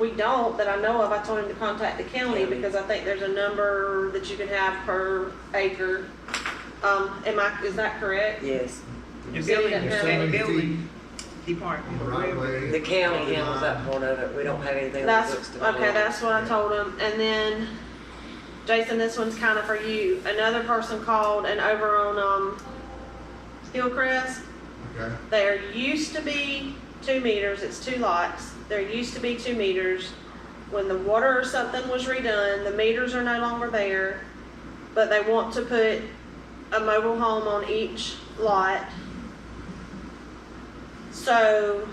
We don't, that I know of. I told him to contact the county because I think there's a number that you can have per acre. Is that correct? Yes. The So you building, didn't have the any- building department. Right way. The county handles that part of it. We don't have anything on the That's, books to. okay, that's what I told him. And then, Jason, this one's kind of for you. Another person called and over on, Hillcrest, Okay. there used to be 2 meters, it's 2 lots. There used to be 2 meters. when the water or something was redone, the meters are no longer there, but they want to put a mobile home on each lot. So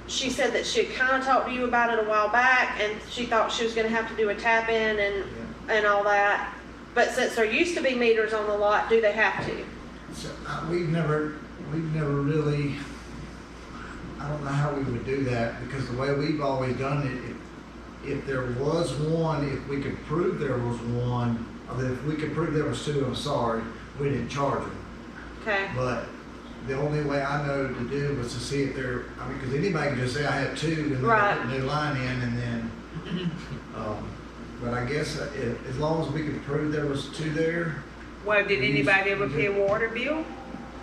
she said that she had kind of talked to you about it a while back, and she thought she was gonna have to do a tap in and all that. But since there used to be meters on the lot, do they have to? So, we've never really, I don't know how we would do that, because the way we've always done it, if there was one, if we could prove there was one, or if we could prove there was two, I'm sorry, we didn't charge them. Okay, But the only way I know to do was to see if they're, I mean, because anybody can just say I have two, and then Right. put a new line in, and then, but I guess as long as we could prove there was two there. Well, did anybody ever pay a water bill?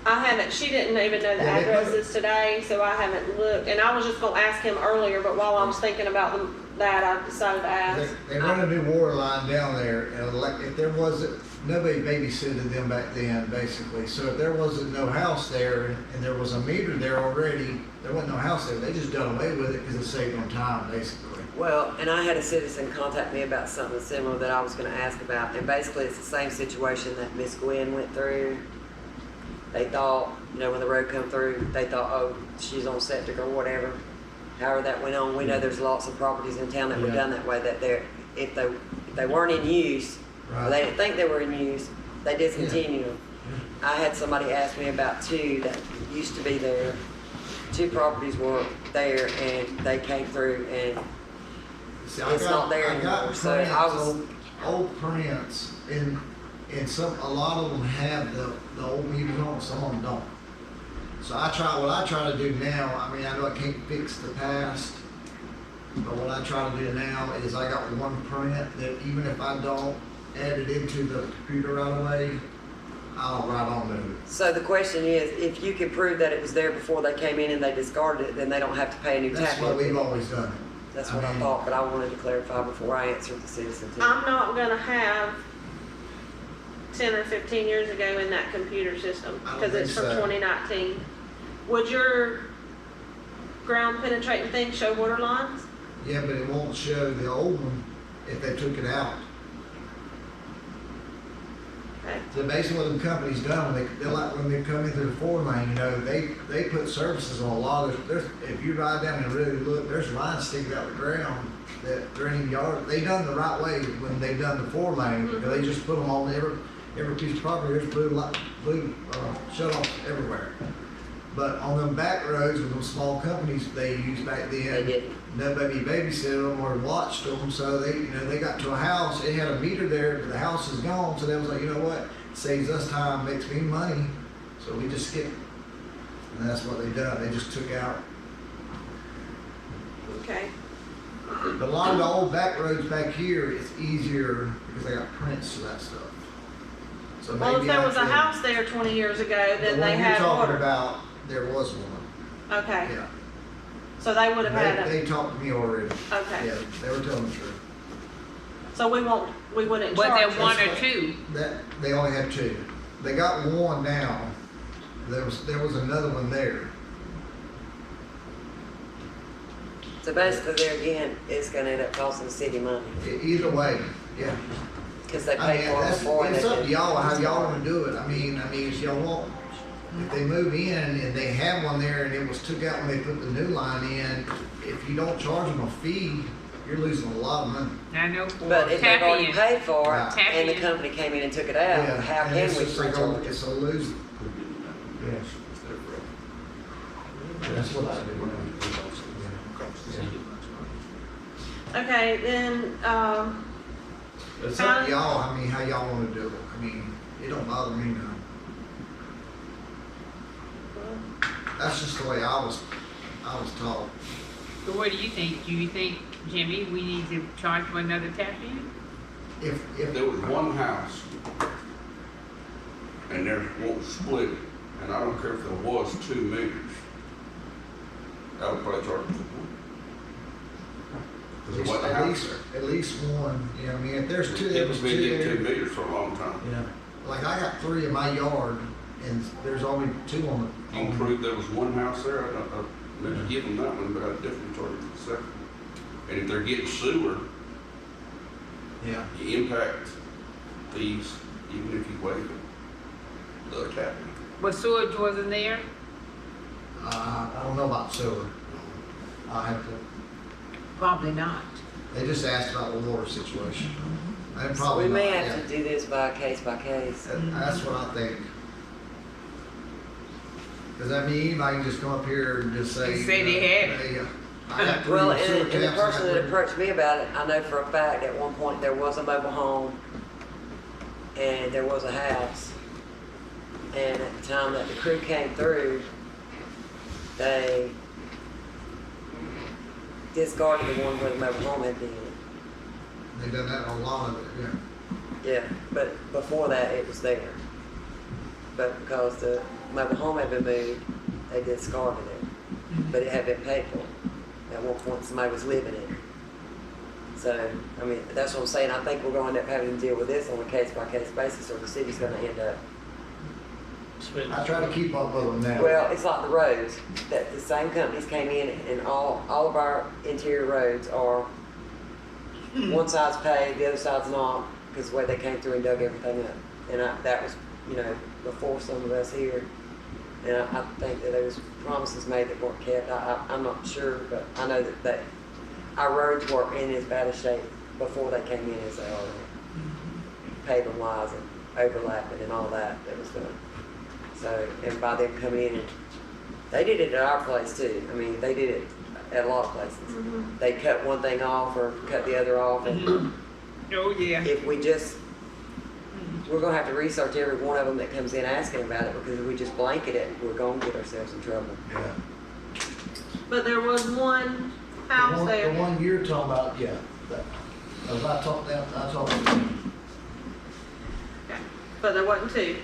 I haven't, she didn't even know the Yeah, they put- addresses today, so I haven't looked, and I was just gonna ask him earlier, but while I was thinking about that, I decided to ask. They run a new water line down there, and like, if there wasn't, nobody babysitted them back then, basically. So if there wasn't no house there, and there was a meter there already, there wasn't no house there, they just done away with it because it saved on time, basically. Well, and I had a citizen contact me about something similar that I was gonna ask about, and basically it's the same situation that Miss Gwen went through. They thought, you know, when the road come through, they thought, oh, she's on septic or whatever. However that went on, we know there's lots of properties in town that were Yeah. done that way, that if they weren't in use, or they didn't think they were in use, they discontinued them. I had somebody ask me about two that used to be there. Two properties were there and they came through and See, It's not there I got anymore, so prints, I was- old prints, and a lot of them have the old meters on, some of them don't. So what I try to do now, I mean, I know I can't fix the past, but what I try to do now is I got one print that even if I don't add it into the computer right away, I'll write on to it. so the question is, if you can prove that it was there before they came in and they discarded it, then they don't have to pay a new That's tax. what we've always done. That's what I mean, thought, but I wanted to clarify before I answered the citizen too. I'm not gonna have 10 or 15 years ago in that computer system, I don't because it's think from so. 2019. Would your ground penetrating thing show water lines? Yeah, but it won't show the old one if they took it out. Okay, So basically what the company's done, they're like when they come into the 4 lane, you know, they put services on a lot of, if you ride down and really look, there's lines sticking out the ground that they're in yard. They done the right way when they done the 4 lane, because they just put them on every piece of property, there's blue shut off everywhere. But on them back roads with those small companies they used back then, They didn't. nobody babysitted them or watched them, so they got to a house, it had a meter there, but the house is gone, so they was like, you know what, saves us time, makes me money, so we just skipped. And that's what they done, they just took out. okay. But a lot of the old back roads back here, it's easier because they got prints to that stuff. So Well, if maybe there was a actually- house there 20 years ago, the then one they you're had talking water. about, there was one, Okay, yeah. so they would have had They talked to me already, okay. yeah, they were telling the truth. So we wouldn't Was there charge one them. or two? That, they only had two. They got one now. There was another one there. So basically there again, it's gonna end up costing the city money, Either way, yeah. because they I paid mean, for it before and it's they up to didn't. y'all how y'all wanna do it. I mean, if y'all want, if they move in and they have one there and it was took out when they put the new line in, if you don't charge them a fee, you're losing a lot of money. I know for But if they've already tap paid for it Right. and the Tap in. company came in and took it out, Yeah, how and can it's we just like charge it's it? a lose. Yeah. That's what I do. Okay, then, It's up to y'all, I mean, how y'all wanna do it. I mean, it don't bother me none. That's just the way I was taught. So what do you think? Do you think, Jimmy, we need to charge for another tap in? If There was one house, and there won't split it, and I don't care if there was 2 meters. I would probably charge them for one. Because it wasn't a house there. at least one, you know, I mean, if there's two, there was It's been two getting 2 there. meters for a long time. You know, like I got 3 in my yard and there's only 2 on the. You can prove there was one house there, I maybe give them that one, but I definitely charge them for the second one. And if they're getting sewer, Yeah. you impact fees even if you waive the tap. But sewage wasn't there? I don't know about sewer. I have to, Probably not. they just asked about the water situation. And So probably we may not, have to do this by case. That's what I think. Cause I mean, anybody can just come up here and just say. And say they had it. "Hey, I got three Well, sewer and the taps, I person got that three-" approached me about it, I know for a fact at one point there was a mobile home and there was a house. And at the time that the crew came through, they discarded the one where the mobile home had been. They done that on a lot of it, yeah. Yeah, but before that it was there. But because the mobile home had been moved, they discarded it. But it had been paid for. At one point somebody was living in it. So, I mean, that's what I'm saying. I think we're going to end up having to deal with this on a case-by-case basis, or the city's going to end up. I try to keep up with them now. Well, it's like the roads, that the same companies came in and all of our interior roads are, one side's paid, the other side's not, because the way they came through and dug everything up. And that was, before some of us here. And I think that there was promises made that weren't kept. I'm not sure, but I know that our roads were in as bad a shape before they came in as they are now. Paving wise and overlapping and all that was done. So, and by them coming in, they did it at our place too. I mean, they did it at a lot of places. Mm-hmm. They cut one thing off or cut the other off, and Oh, yeah. if we just, we're gonna have to research every one of them that comes in asking about it, because if we just blanket it, we're gonna get ourselves in trouble. Yeah. But there was one The house one- there. The one you're talking about, yeah. As I talked to them. Okay. But there wasn't two.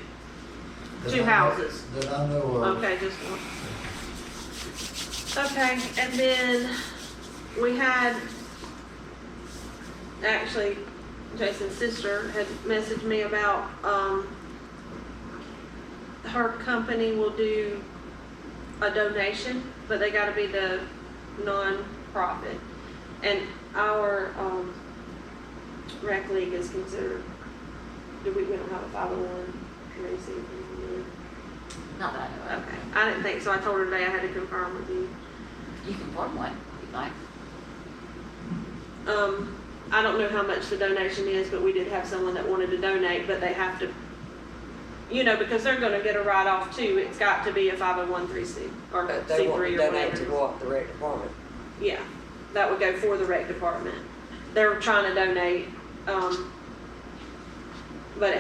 that Two I know- houses. That I know of. Okay, just one. Okay, and then we had, actually, Jason's sister had messaged me about, her company will do a donation, but they gotta be the non-profit. And our, rec league is considered, we don't have a 501(c)(3). Not that I know of. Okay, I didn't think so. I told her today I had to confirm with you. You can form one if you'd like. I don't know how much the donation is, but we did have someone that wanted to donate, but they have to, because they're gonna get a write-off too. It's got to be a 501(c) or But they want C3 to or donate to whatever. what, the rec department? Yeah, that would go for the rec department. They're trying to donate, but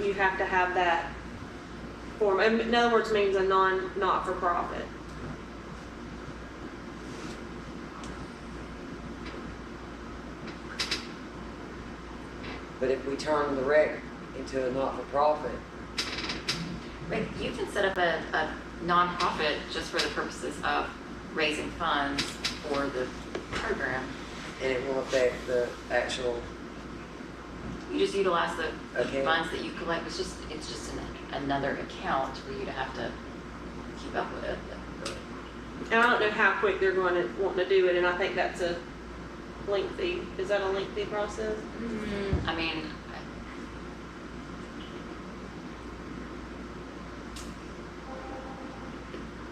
you have to have that form. In other words, means a not-for-profit. But if we turn the rec into a not-for-profit, But you can set up a nonprofit just for the purposes of raising funds for the program. and it won't affect the actual, You just utilize the Okay. funds that you collect. It's just another account for you to have to keep up with. And I don't know how quick they're want to do it, and I think that's a lengthy, is that a lengthy process? I mean,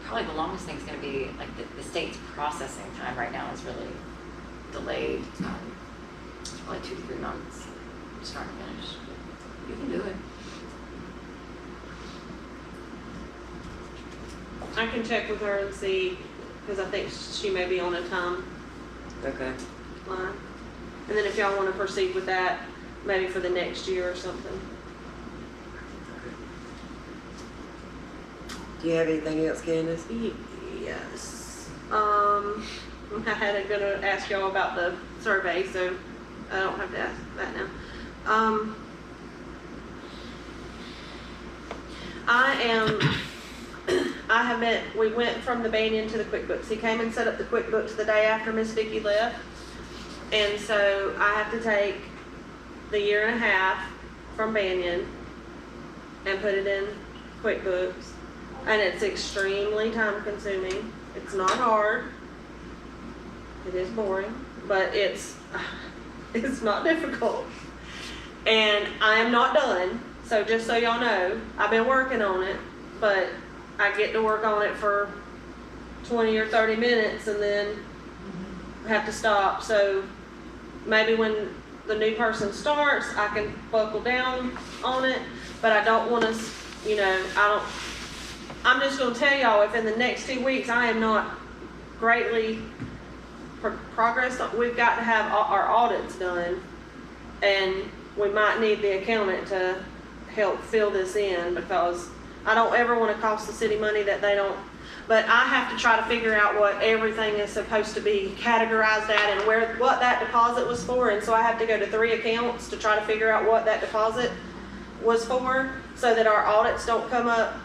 probably the longest thing's gonna be, like, the state's processing time right now is really delayed. It's probably 2 to 3 months, start to finish. You can do it. I can check with her and see, because I think she may be on a timeline. okay. And then if y'all want to proceed with that, maybe for the next year or something. Do you have anything else, Candace? Yes. I had gonna ask y'all about the survey, so I don't have to ask that now. We went from the Banyan to the QuickBooks. He came and set up the QuickBooks the day after Miss Vicki left. And so I have to take the 1.5 years from Banyan and put it in QuickBooks. And it's extremely time consuming. It's not hard. It is boring. but it's not difficult. And I am not done, so just so y'all know, I've been working on it, but I get to work on it for 20 or 30 minutes and then have to stop. So maybe when the new person starts, I can buckle down on it, but I don't want us, you know, I'm just gonna tell y'all, if in the next 2 weeks I am not greatly progressed, we've got to have our audits done, and we might need the accountant to help fill this in, because I don't ever want to cost the city money that they don't. But I have to try to figure out what everything is supposed to be categorized at and what that deposit was for. And so I have to go to 3 accounts to try to figure out what that deposit was for, so that our audits don't come up.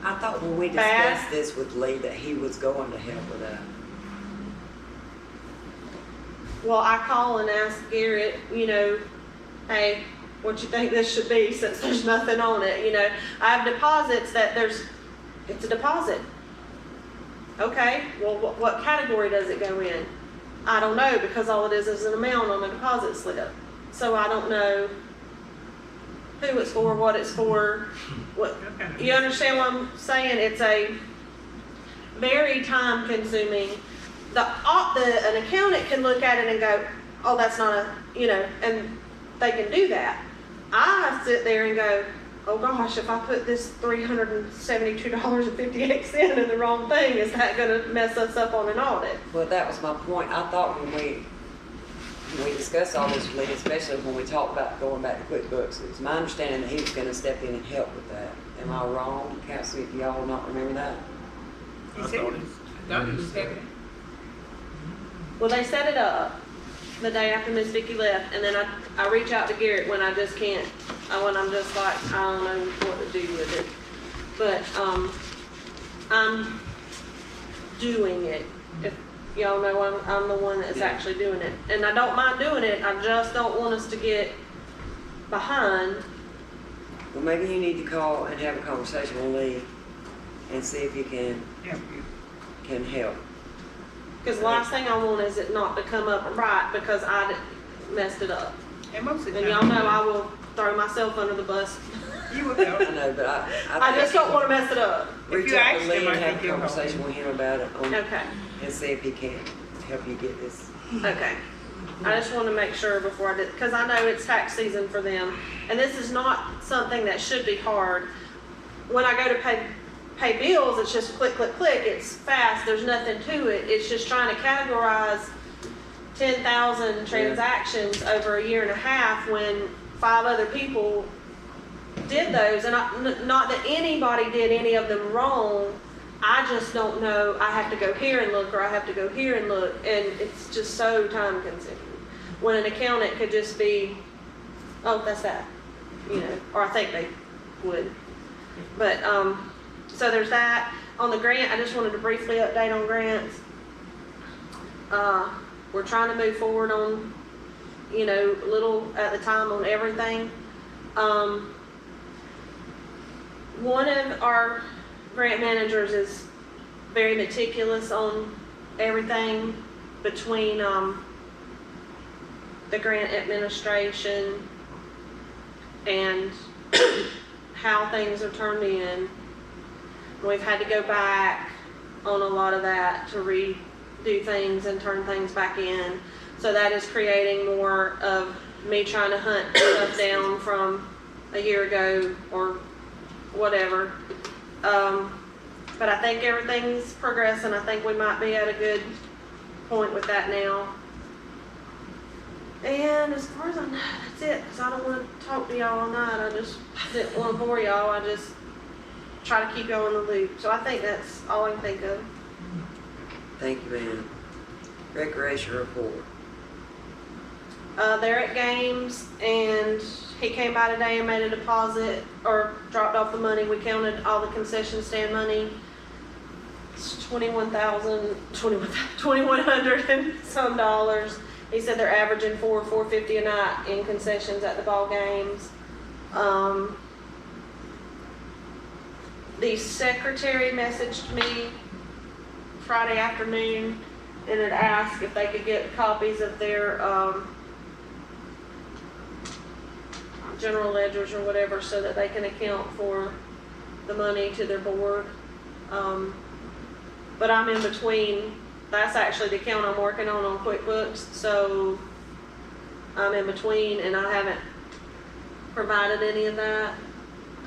I thought when we Bad. discussed this with Lee that he was going to help with that. Well, I call and ask Garrett, you know, hey, what you think this should be, since there's nothing on it, you know. I have deposits that it's a deposit. Okay, well, what category does it go in? I don't know, because all it is an amount on the deposit slip. So I don't know who it's for, what it's for. You understand what I'm saying? It's a very time consuming. An accountant can look at it and go, oh, that's not a, you know, and they can do that. I sit there and go, oh gosh, if I put this $372.58 in the wrong thing, is that going to mess us up on an audit? Well, that was my point. I thought when we discussed all this, Lee, especially when we talked about going back to QuickBooks, it was my understanding that he was going to step in and help with that. Am I wrong? Council, if y'all not remember that? He said he was having it. Well, they set it up the day after Miss Vicky left, and then I reach out to Garrett when I just can't, when I'm just like, I don't know what to do with it. But I'm doing it. If y'all know, I'm the one that's actually doing it. And I don't mind doing it, I just don't want us to get behind. Well, maybe you need to call and have a conversation with Lee and see if he can help. Because the last thing I want is it not to come up right because I messed it up. And most of the And time. y'all know I will throw myself under the bus. You will help. I know, but I just don't want to mess it up. If reach you out ask to Lee him, I and have think a he'll help conversation you. with him about it Okay, and see if he can help you get this. okay. I just want to make sure before I did, because I know it's tax season for them. And this is not something that should be hard. When I go to pay bills, it's just click, click, click. It's fast. There's nothing to it. It's just trying to categorize 10,000 transactions over a year and a half when 5 other people did those. And not that anybody did any of them wrong. I just don't know. I have to go here and look, or I have to go here and look. And it's just so time consuming. When an accountant could just be, oh, that's that. You know, or I think they would. But, so there's that. On the grant, I just wanted to briefly update on grants. We're trying to move forward on, you know, a little at the time on everything. One of our grant managers is very meticulous on everything between the grant administration and how things are turned in. We've had to go back on a lot of that to redo things and turn things back in. So that is creating more of me trying to hunt stuff down from a year ago or whatever. But I think everything's progressing. I think we might be at a good point with that now. And as far as I know, that's it. Because I don't want to talk to y'all all night. I just didn't want to bore y'all. I just try to keep y'all in the loop. So I think that's all I can think of. Thank you, ma'am. Recreation report. They're at games, and he came by today and made a deposit or dropped off the money. We counted all the concession stand money. It's $2,100 and some dollars. He said they're averaging $450 a night in concessions at the ball games. The secretary messaged me Friday afternoon and had asked if they could get copies of their, general ledgers or whatever, so that they can account for the money to their board. But I'm in between, that's actually the account I'm working on QuickBooks, so I'm in between and I haven't provided any of that.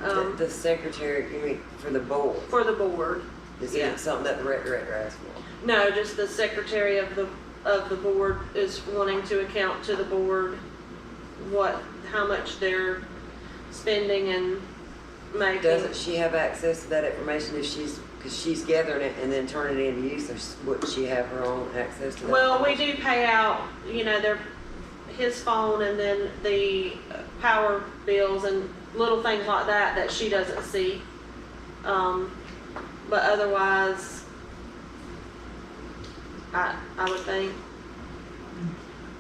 The secretary, you mean, for the board? For the board. Is Yeah. it something that the rec director asked for? No, just the secretary of the board is wanting to account to the board how much they're spending and making. Doesn't she have access to that information if because she's gathering it and then turning it into you, so wouldn't she have her own access to that? Well, we information? do pay out, his phone and then the power bills and little things like that she doesn't see. But otherwise, I would think.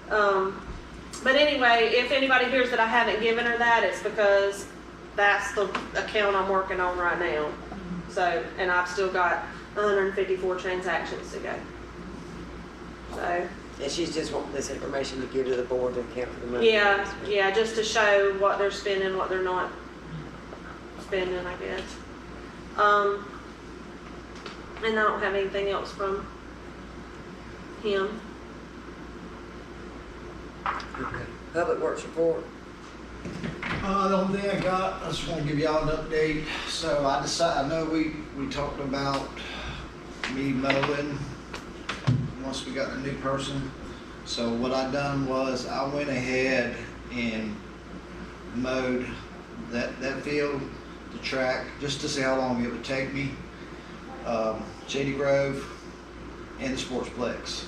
But anyway, if anybody hears that I haven't given her that, it's because that's the account I'm working on right now. So, and I've still got 154 transactions to go. So, And she's just wanting this information to give to the board to account for the money. yeah, just to show what they're spending, what they're not spending, I guess. And I don't have anything else from him. Okay. Public Works report. The only thing I got, I just want to give y'all an update. So I know we talked about me mowing once we got the new person. So what I done was I went ahead and mowed that field, the track, just to see how long it would take me. Shady Grove and the Sportsplex,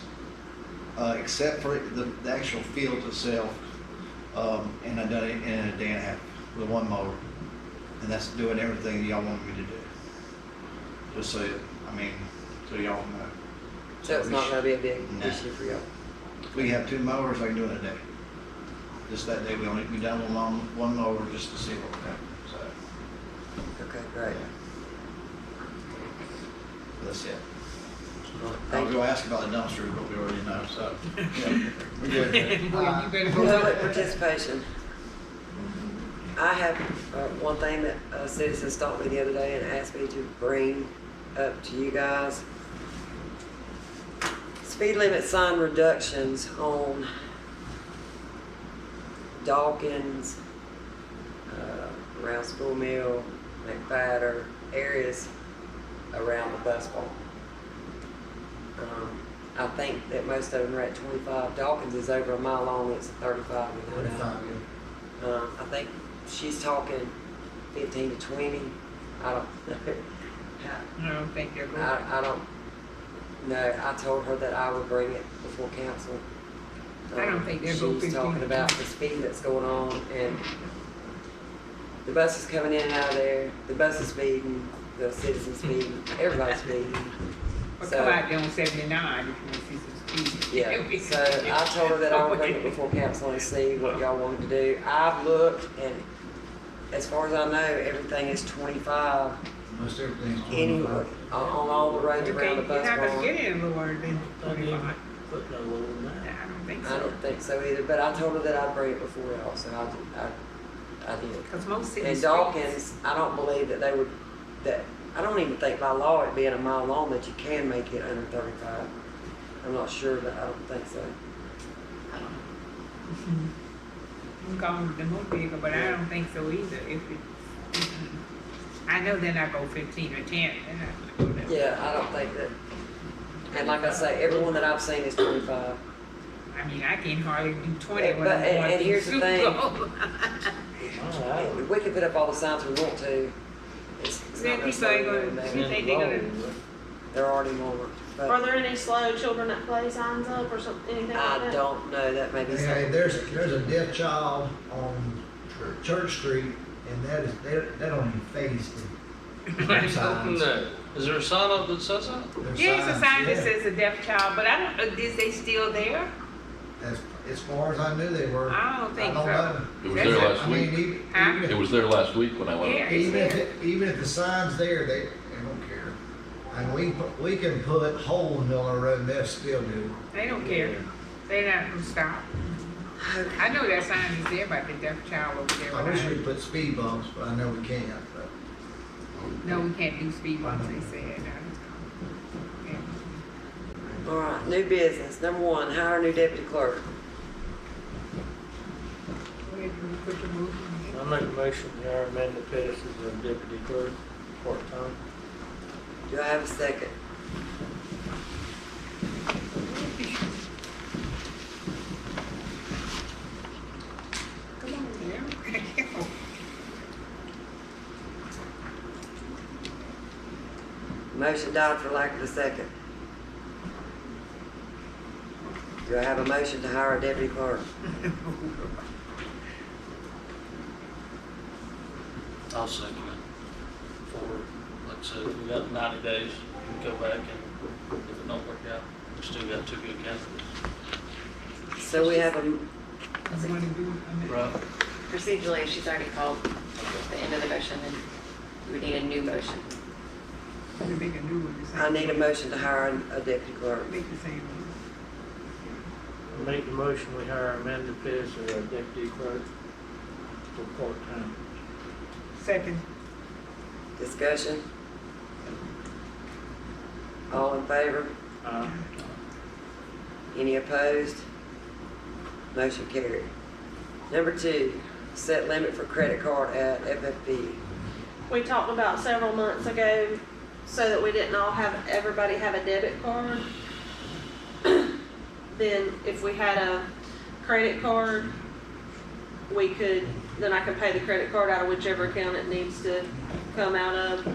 except for the actual field itself. And I done it in a day and a half with one mower, and that's doing everything y'all wanted me to do. Just so so y'all know. So it's not gonna be a big No. issue for y'all. We have two mowers, I can do it in a day. Just that day, we done one mower just to see what we're doing, so. Okay, great. That's it. I Thank was you. gonna ask about the dumpster, but we already know, so. Yeah, we're good. Well, you better go Public up. participation. I have one thing that a citizen stopped me the other day and asked me to bring up to you guys. Speed limit sign reductions on Dawkins, around School Mill, McFadder, areas around the bus barn. I think that most of them are at 25. Dawkins is over a mile long, it's a 35. I think she's talking 15 to 20. I don't know. I don't think they're going. I don't know. I told her that I would bring it before council. I don't think they'll go 15 She's talking to about 20. the speed that's going on and the buses coming in and out of there, the buses speeding, the citizens speeding, everybody's speeding. Well, So- come out there on 79 if you want to see some speed. Yeah, so I told her that I would bring it before council and see what y'all wanted to do. I've looked and as far as I know, everything is 25 Most everything's anywhere, on all the roads You around the can't, bus you're not barn. gonna get any lower than 25. Put no lower than that. I don't think I so. don't think so either, but I told her that I'd bring it before y'all, so I did. Because most cities. And Dawkins, I don't believe that they would, I don't even think by law it being a mile long that you can make it under 35. I'm not sure, but I don't think so. I'm going the motor vehicle, but I don't think so either. I know they're not go 15 or 10. They're not gonna go that. Yeah, I don't think that, and like I say, everyone that I've seen is 25. I mean, I can hardly do 20 when But- I'm going and through here's the Super thing. Bowl. We can put up all the signs we want to. It's Then not gonna people slow ain't you gonna, down, you baby. think they're gonna, They're already more, Are but there any slow children at play signs up or something, anything like I that? don't know, that may be Hey, something. there's a deaf child on Church Street, and that don't even phase them. Signs. No. Is there a sign up that says that? There's yeah, it's a signs, sign that yeah. says a deaf child, but I don't, is they still there? As far as I knew they were. I don't think I don't so. know. It was That's there a- last I mean, week. Huh? even It was there last week when I went. Yeah. if the sign's there, they don't care. And we can put hole in Miller Road and they'll still do They don't care. They not gonna stop. I know that sign is there about the deaf child over it. there. I wish we'd put speed bumps, but I know we can't, but. No, we can't do speed bumps, they said. Yeah. All right, new business. Number one, hire a new deputy clerk. Go ahead, you put your motion in. I make a motion to hire Amanda Pettis as a deputy clerk, part-time. Do I have a second? Come on, yeah. Motion died for lack of a second. Do I have a motion to hire a deputy clerk? I'll second it. For, like I said, we got 90 days, we can go back and if it don't work out, we still got 2 good candidates. So we have a, You wanna do it? Right. Procedurally, she's already called the end of the motion, and we would need a new motion. You make a new one. the same I need a one. motion to hire a deputy clerk. Make the same one. I make the motion we hire Amanda Pettis as our deputy clerk for part-time. Second. Discussion? All in favor? Any opposed? Motion carried. Number two, set limit for credit card at FFP. We talked about several months ago, so that we didn't all have, everybody have a debit card. Then if we had a credit card, we could, then I could pay the credit card out of whichever account it needs to come out of.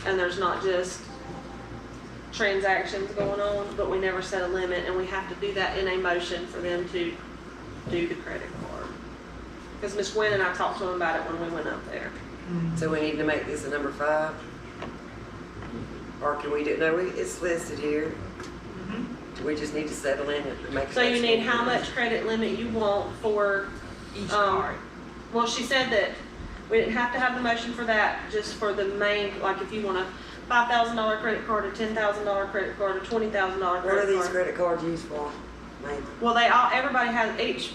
And there's not just transactions going on, but we never set a limit, and we have to do that in a motion for them to do the credit card. Because Ms. Gwen and I talked to them about it when we went up there. So we need to make this a number 5? Or can we do, no, it's listed here. Do we just need to set a limit to make? So you need how much credit limit you want for, Each card. well, she said that we didn't have to have the motion for that, just for the main, like if you want a $5,000 credit card, a $10,000 credit card, a $20,000 credit card. What are these credit cards used for? Mainly? Well, everybody has, each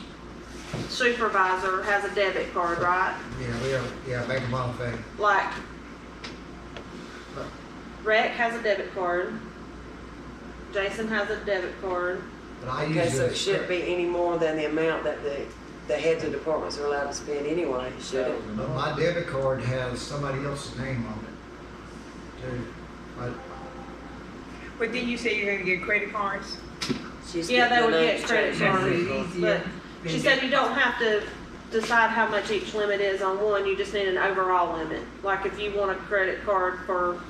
supervisor has a debit card, right? Make them all thing. Like, Rec has a debit card. Jason has a debit card. But I Okay, so it use shouldn't be any more than the amount that the heads of departments are allowed to spend anyway, should it? But my debit card has somebody else's name on it, too. But then you say you're gonna get credit cards? She's Yeah, they getting would the get names credit changed. cards. Easier She than said that. you don't have to decide how much each limit is on one, you just need an overall limit. Like if you want a credit card for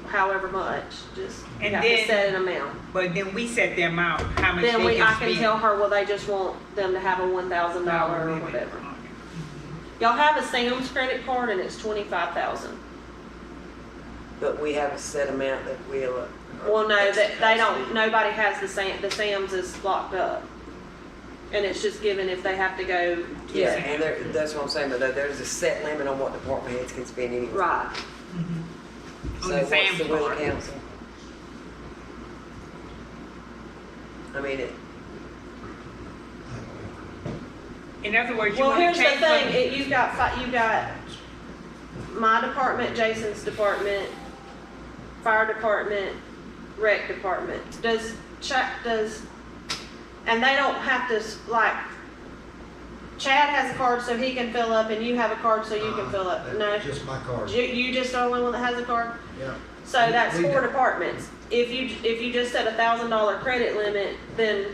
however much, just you And have to then- set an amount. But then we set the amount, how much they Then can I spend. can tell her, well, they just want them to have a $1,000 or limit. whatever. Y'all have a Sam's credit card and it's 25,000. But we have a set amount that we'll. Well, no, that they don't, nobody has the Sam's is locked up. And it's just given if they have to go. to Yeah, Sam's. and that's what I'm saying, but there's a set limit on what department heads can spend anyway. Right. So On the what's Sam's the will of card. council? I mean, In other words, you Well, wanna here's the change thing, from- you've got my department, Jason's department, fire department, rec department. And they don't have to, like, Chad has a card so he can fill up and you have a card so you can fill up. No, Just my card. you just the only one that has a card? Yeah. So that's We 4 don't. departments. If you just set $1,000 credit limit, then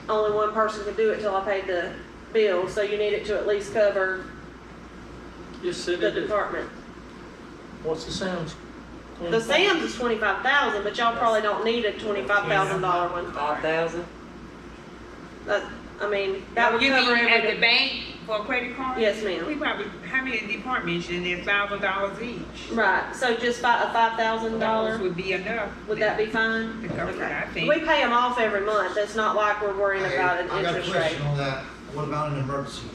only one person can do it till I paid the bill. So you need it to at least cover Just said the it is. department. What's the Sam's? The Sam's is 25,000, but y'all probably don't need a $25,000 one. 5,000? I mean, that would You cover mean at the everything. bank for a credit card? Yes, ma'am. We probably, how many departments and they're $1,000 each? Right, so just a Those $5,000, would be enough. would that be fine? To cover it, I Okay. think. We pay them off every month. It's not like we're worrying about an I got a interest rate. question on that. What about an emergency?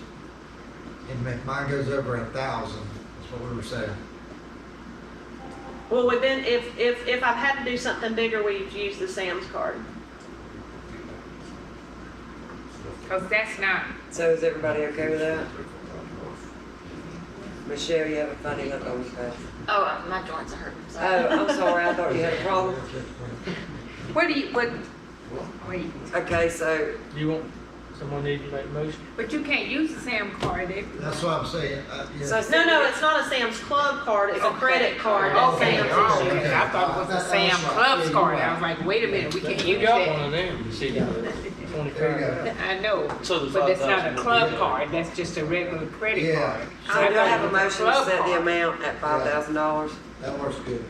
And if mine goes over 1,000, that's what we were saying. Well, we've been, if I've had to do something bigger, we've used the Sam's card. Cause that's not, So is everybody okay with that? Michelle, you have a funny look on your face. Oh, my joints are hurting, sorry. Oh, I'm sorry, I thought you had a problem. wait, Okay, so, You want, someone need to make a motion? but you can't use the Sam card if. That's what I'm saying. Yeah. so. No, it's not a Sam's Club card, it's a credit card that Okay, Sam's oh, issued. okay, I thought it was the Sam Club's card, I was like, wait a minute, we can't You use got one that. of them, you see, There you 25. go. I know, So the but it's not a 5,000 club would be- card, that's just a regular credit Yeah. card. So do I have a motion to set the amount at $5,000? That works good.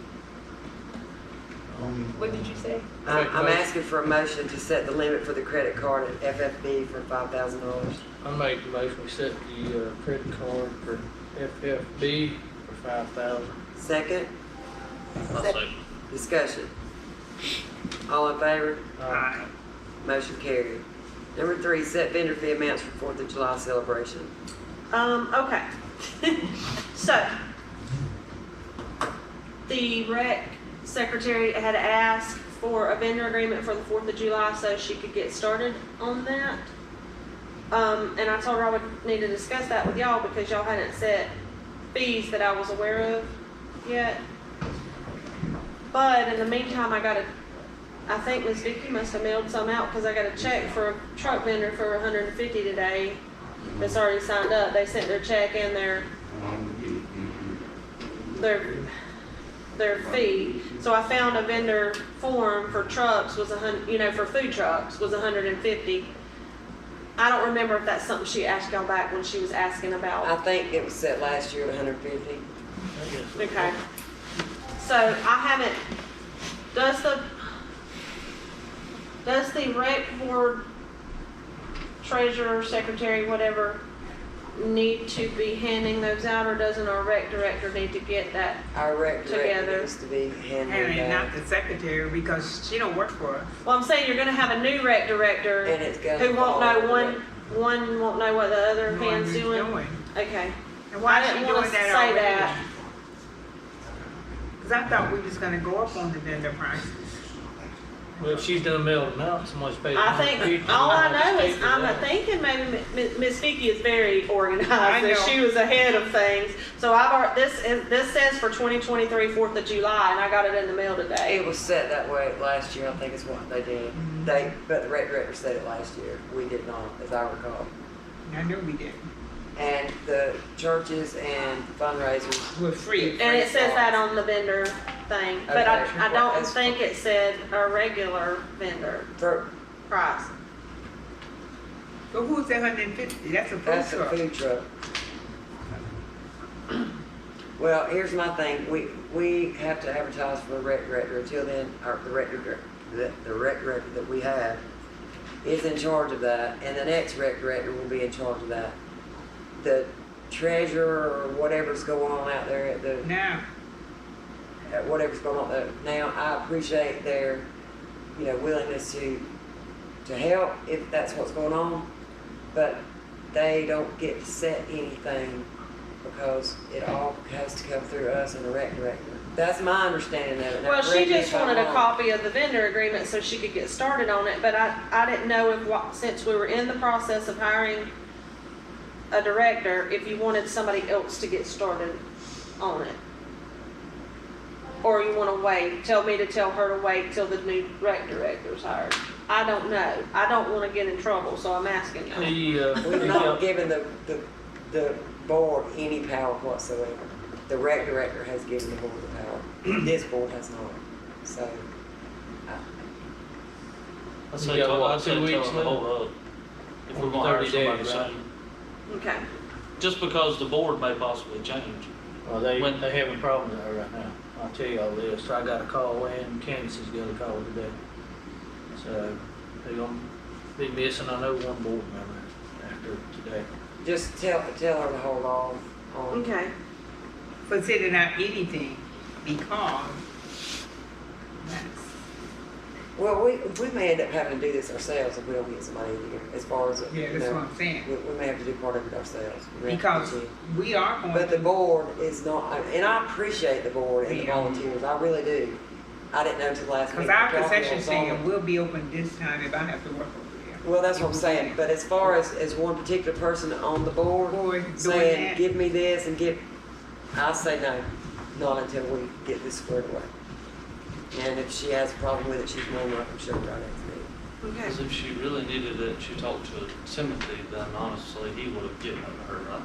What did you say? I'm asking for a motion to set the limit for the credit card at FFB for $5,000. I make the motion, we set the, credit card for FFB for 5,000. Second, I'll say. discussion. All in favor? Aye. Motion carried. Number 3, set vendor fee amounts for 4th of July celebration. Okay. So, the rec secretary had asked for a vendor agreement for the 4th of July so she could get started on that. And I told her I would need to discuss that with y'all because y'all hadn't set fees that I was aware of yet. But in the meantime, I think Miss Vicky must have mailed some out because I got a check for a truck vendor for $150 today that's already signed up. They sent their check and their fee. So I found a vendor form for trucks was for food trucks was $150. I don't remember if that's something she asked y'all back when she was asking I about. think it was set last year at $150. I guess. Okay. So I haven't, does the rec board treasurer, secretary, whatever, need to be handing those out, or doesn't our rec director need to get that? Our rec director Together. needs to be handling And not that. the secretary, because she don't work for us. Well, I'm saying you're gonna have a new rec director And it's gonna who won't know fall. one won't know what the other Knowing hand's who's doing. Okay. And why I is she didn't doing want us to that say already? that. Cause I thought we was gonna go up on the vendor prices. Well, if she's done mailed them out, somebody's paid. I think, $150, all I know is, just I'm take it out. thinking maybe Miss Vicky is very I organized, and know. she was ahead of things. So this says for 2023, 4th of July, and I got it in the mail today. It was set that way last year, I think is what they did. But the rec director said it last year. We did not, as I recall. I knew we did. And the churches and fundraisers. We're free. And it says that on the vendor thing, but Okay. I don't That's- think it said a regular vendor For, price. But who's the 150? That's a food that's a truck. food truck. Well, here's my thing. We have to advertise for a rec director. Until then, the rec director that we have is in charge of that, and the next rec director will be in charge of that. The treasurer or whatever's going on out there at the Now, whatever's going on there now, I appreciate their willingness to help if that's what's going on, but they don't get to set anything because it all has to come through us and the rec director. That's my understanding of it. Now, Well, she correct me just if I'm wanted a wrong. copy of the vendor agreement so she could get started on it, but I didn't know since we were in the process of hiring a director, if you wanted somebody else to get started on it. Or you wanna wait, tell me to tell her to wait till the new rec director's hired. I don't know. I don't wanna get in trouble, so I'm asking you. We've not given the board any power whatsoever. The rec director has given the board the power. This board has not. So, I say, You got what, I say 2 tell weeks them to hold up. If we're gonna hire 30 somebody days, right? soon. Okay. Just because the board may possibly change. Well, they having problems there right now. I'll tell you all this. I got a call in, Candace has got a call today. So, they're gonna be missing, I know, one board member after today. just tell her to hold off on. Okay. but sending out anything because that's, Well, we may end up having to do this ourselves if we don't get somebody in here, as far as, Yeah, you that's know, what I'm saying. we may have to do part of it ourselves. We have to Because continue. we are going But the to, board is not, and I appreciate the board and the Yeah. volunteers, I really do. I didn't know until last because minute. our Y'all concession all saw it. stand will be open this time if I have to work over there. Well, that's what I'm saying, but as far as one particular person on the board Board doing saying, that. give me this and I say no, not until we get this squared away. And if she has a problem with it, she's more than welcome to show it right next meeting. Okay. Because if she really needed it, she talked to Timothy, then honestly, he would have given it to her, right?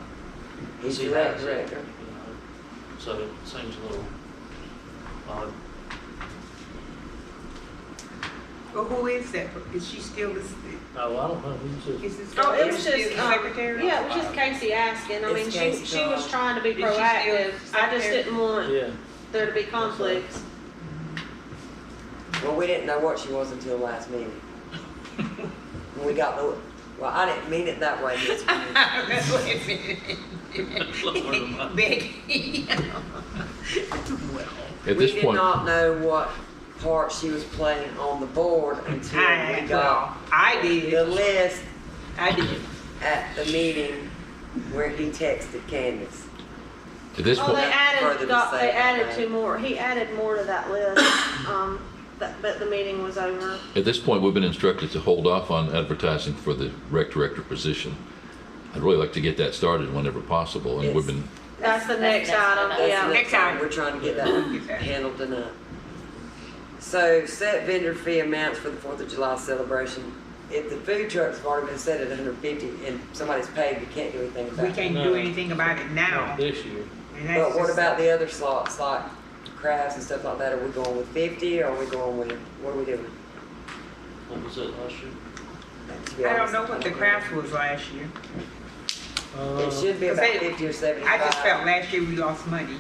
He's He the rec has it, director. you know. So it seems a little odd. Well, who is that? Is she still the, Oh, I don't know, who's this? is this? Oh, it is was she just, the secretary? yeah, it was just Casey asking. I It's mean, Casey she was Shaw. trying to be Is she still proactive. I just secretary? didn't want Yeah. there to be conflicts. Well, we didn't know what she was until last meeting. When we got the, well, I didn't mean it that way, Miss Williams. Lord Almighty. Becky. At We this did point, not know what part she was playing on the board until we got I the did, list I did. at the meeting where he texted Candace. at this Oh, point, they Further to added, say they about added that. 2 more. He added more to that list. But the meeting was over. at this point, we've been instructed to hold off on advertising for the rec director position. I'd really like to get that started whenever possible, and we've been, That's the next item, That's the yeah. next Next time, item. we're trying to get that handled tonight. So, set vendor fee amounts for the 4th of July celebration. If the food trucks have already been set at 150 and somebody's paid, we can't do anything about We it. can't No. do anything about it now. Not this year. And that's But what just- about the other slots, like crafts and stuff like that? Are we going with 50 or are we going with, what are we doing? What was it last year? To be I don't honest, know what the crafts was last year. It should be Cause about they- 50 or 75. I just felt last year we lost money,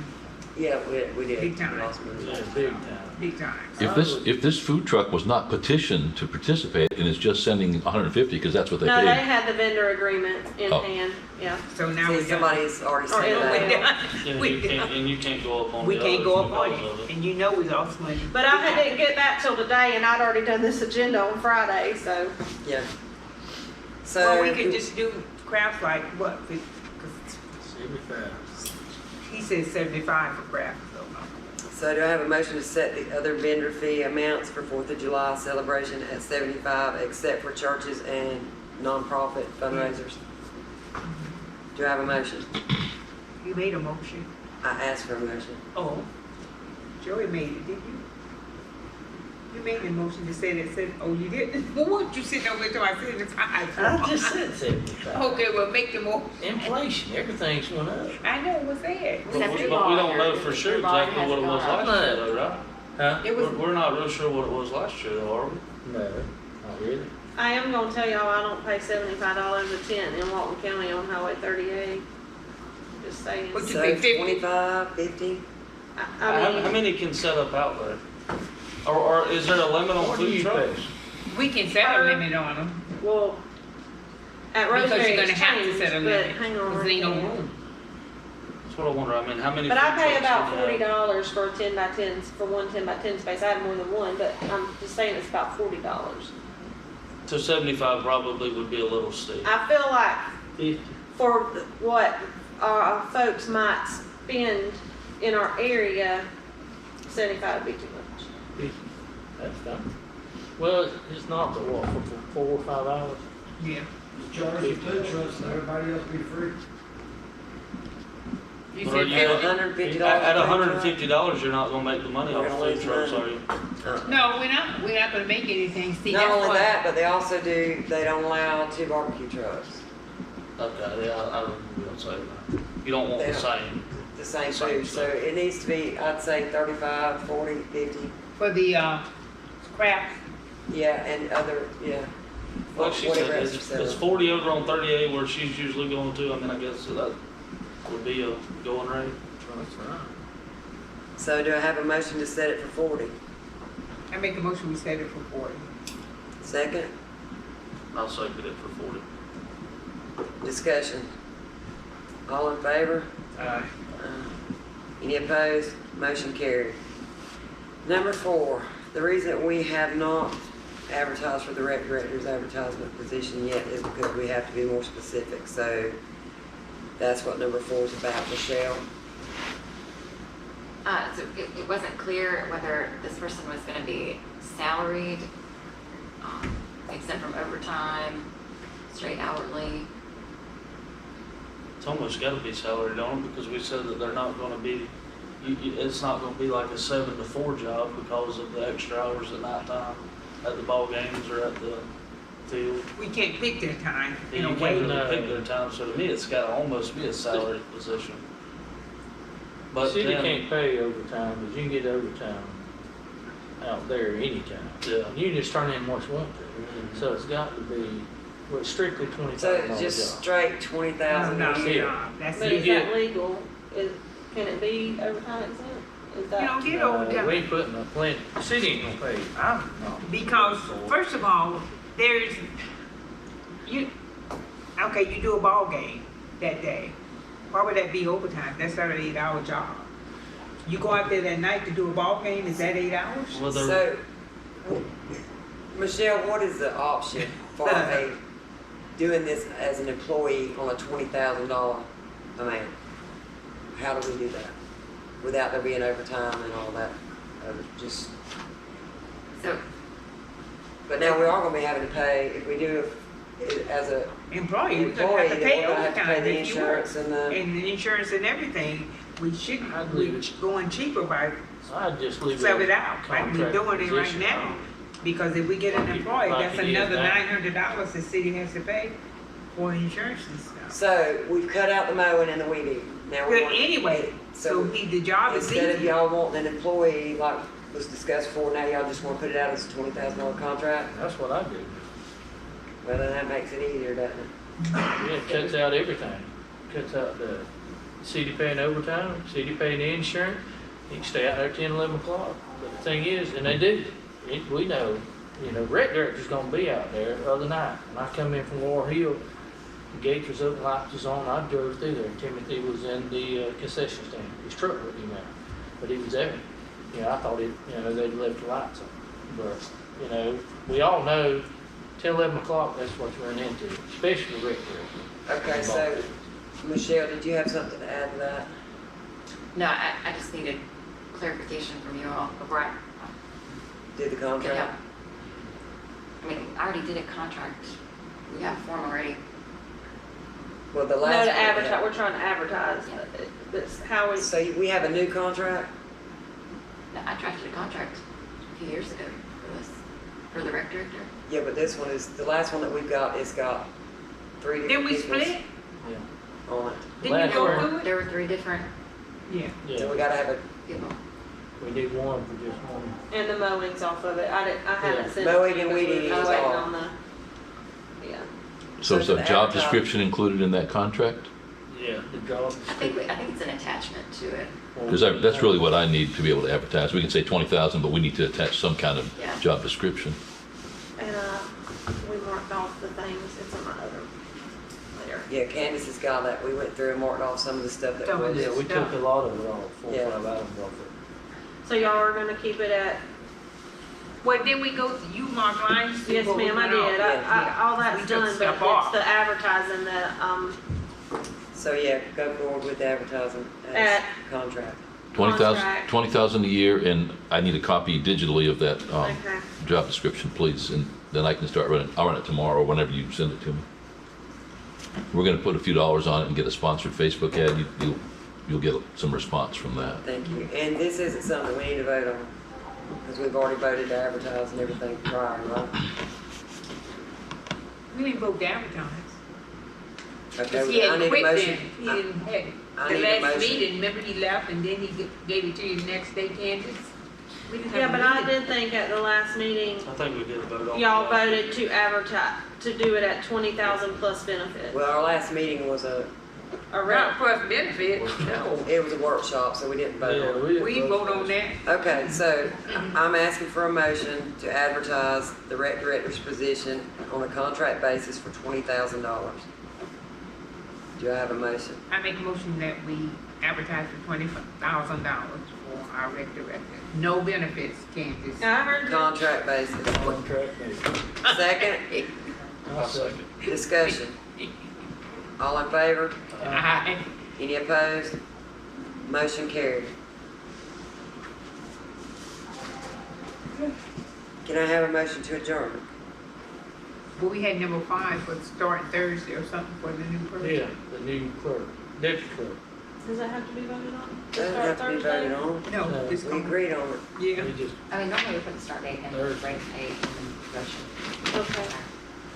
Yeah, we did. Big time. We lost money. Yeah, big time. big time. if this food truck was not petitioned to participate and is just sending 150, because that's what they No, they paid. had the vendor agreement in Oh. hand, yeah. So now See, we done. somebody's already Or said it'll that. be done. And We you can't, and you can't go up on the We can't others go up on because of it, and you know we lost money. But I didn't get that till today, and I'd already done this agenda on Friday, so. Yeah. So. Well, we could just do crafts like what, 'cause 75. he said 75 for crafts, so. So do I have a motion to set the other vendor fee amounts for 4th of July celebration at 75, except for churches and nonprofit fundraisers? Do I have a motion? You made a motion. I asked for a motion. Oh, Joey made it, didn't you? You made the motion to say that, said, oh, you didn't? Well, what you sitting over there till I said it's high? I just said 75. Okay, well, make the motion. Inflation, everything's went up. I know what's that. But we don't know for sure exactly what it was last year though, right? Huh? It was, We're not real sure what it was last year though, are we? No, not really. I am gonna tell y'all, I don't pay $75 a tent in Walton County on Highway 38. Just saying. What you So pay, 50? 25, 50? I How mean, many can set up out there? Or is there a limit on What do food you trucks? pay? We can set a limit on them. well, at Because Rosemary you're it's gonna have to changed, set a but limit. hang on. Cause there ain't no room. That's what I wonder. I mean, how many? But I food pay trucks about can you have? $40 for a 10 by 10, for one 10 by 10 space. I have more than one, but I'm just saying it's about $40. So 75 probably would be a little steep. I feel like 50. for what our folks might spend in our area, 75 would be too much. That's fine. Well, it's not the what, for 4 or 5 hours? Yeah. Charge the food trucks and everybody else be free. You But are said you- 50? $150. At per $150, you're not gonna make the money We're off gonna food lose trucks, money. are you? truck. No, we're not gonna make anything. See, Not that's only what- that, but they also do, they don't allow 2 barbecue trucks. Okay, yeah, I don't know say that. You don't want They the don't. same. The same Same food, so stuff. it needs to be, I'd say 35, 40, 50, For the, crafts. yeah, and other, yeah. Like she Whatever said, else you it's said. 40 over on 38 where she's usually going to. I mean, I guess that would be a going rate. That's right. So do I have a motion to set it for 40? I make a motion, we set it for 40. Second, I'll second it for 40. discussion. All in favor? Any opposed? Motion carried. Number 4, The reason we have not advertised for the rec director's advertisement position yet is because we have to be more specific. So that's what number 4 is about. Michelle? So it wasn't clear whether this person was gonna be salaried, exempt from overtime, straight hourly. It's almost gotta be salaried on them because we said that they're not gonna be, it's not gonna be like a 7 to 4 job because of the extra hours at nighttime at the ball games or at the field. We can't pick their time in You a can't way. really pick their time, so to me, it's gotta almost be a salaried position. But City then, can't pay overtime, but you can get overtime out there anytime. yeah. You can just turn in what you want to. So it's got to be, well, strictly So $20,000 just job. straight 20,000 a year. That's But it. is that legal? Can it be overtime exempt? Is You that? don't get We overtime. ain't putting a plenty, the city ain't gonna pay. I'm not. Because, first of all, there's, you do a ball game that day. Why would that be overtime? That's not an 8-hour job. You go out there that night to do a ball game, is that 8 hours? Well, they're, So, Michelle, what is the option for a, doing this as an employee on a $20,000 amount? How do we do that? Without there being overtime and all that, just, So but now we are gonna be having to pay, if we do it as a Employee, we're gonna employee, have to then pay we're gonna have to pay overtime the if you work. insurance and the, And the insurance and everything, we shouldn't, I we believe it. going cheaper by I'd just leave it. sub it out, like we're contract doing it right position. now. Because if we get an employee, Like that's it is another now. $900 the city has to pay for insurance and stuff. so we've cut out the mowing and the weeding. Now we But want. anyway, so the job is Instead of easy. y'all wanting an employee, like was discussed before, now y'all just wanna put it out as a $20,000 contract? That's what I do. Well, then that makes it easier, doesn't it? Yeah, it cuts out everything. Cuts out the city paying overtime, city paying the insurance. You can stay out there 10, 11 o'clock. But the thing is, and they do, we know, rec director's gonna be out there the other night. When I come in from War Hill, the gate was open, lights was on, I drove through there. Timothy was in the concession stand. His truck wasn't even there, but he was there. I thought they'd left the lights on. But, we all know 10, 11 o'clock, that's what you run into, especially the rec director. Okay, so, Michelle, did you have something to add to that? No, I just needed clarification from you all before I Did the could help. contract? I mean, I already did a contract. We have a form already. Well, the No, last. to one we had- advertise, we're trying to advertise, that's how we, So we have a new contract? No, I drafted a contract a few years ago for this, for the rec director. Yeah, but this one is, the last one that we've got, it's got 3 Then different we peoples split? on it. Didn't you Last go one. through it? There were 3 different Yeah. So we gotta have a people. We need one for just one. and the mowing's off of it, I haven't Yeah. sent it to Mowing you and because we weeding were is waiting off. on the, yeah. So is So a the job advertise- description included in that contract? Yeah. The job I think it's an attachment to it. Because that's really what I need to be able to advertise. We can say 20,000, but we need to attach some kind of Yeah. job description. And, we marked off the things, it's on my other, there. Yeah, Candace has got that. We went through and marked off some of the stuff that Some of was. Yeah, we took a lot of it off, 4 Yeah. or 5 items off it. So y'all are gonna keep it at, Well, then we go, you mark lines? see yes what we ma'am, I went off. did, Yeah. all We that's took done, but stuff it's off. the advertising that, So yeah, go forward with the advertising as At- contract. 20,000 Contract. 20,000 a year, and I need a copy digitally of that okay. job description, please, and then I can start running. I'll run it tomorrow or whenever you send it to me. We're going to put a few dollars on it and get a sponsored Facebook ad. You'll get some response from that. Thank you. And this isn't something we need to vote on, because we've already voted to advertise and everything prior, right? We didn't vote to advertise. Okay, Cause he I had need a quit motion. then. He didn't have, I the need a last motion. meeting, remember he left and then he gave it to you the next day, Candace? We didn't have Yeah, a but I meeting. did think at the last meeting, I think we did vote on. y'all voted to advertise, to do it at 20,000 plus benefits. Well, our last meeting was a Not for us benefit, no. It was a workshop, so we didn't vote on it. We didn't vote on that. Okay, so I'm asking for a motion to advertise the rec director's position on a contract basis for $20,000. Do I have a motion? I make a motion that we advertise for $20,000 for our rec director. No benefits, Candace. I heard you. Contract basis. Contract basis. Second, I'll second. discussion. All in favor? Aye. Any opposed? Motion carried. Can I have a motion to adjourn? But we had number 5 for starting Thursday or something for the new person. Yeah, the new clerk, deputy clerk. Does that have to be voted on? Doesn't have to be voted on. No, No, it's We going, agreed on it. yeah. We just, I mean, normally we put the start date and the rate Thursday. date and then motion. Okay.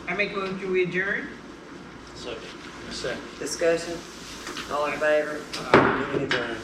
I make a motion to adjourn. Second. second. Discussion? All in favor? Meeting adjourned.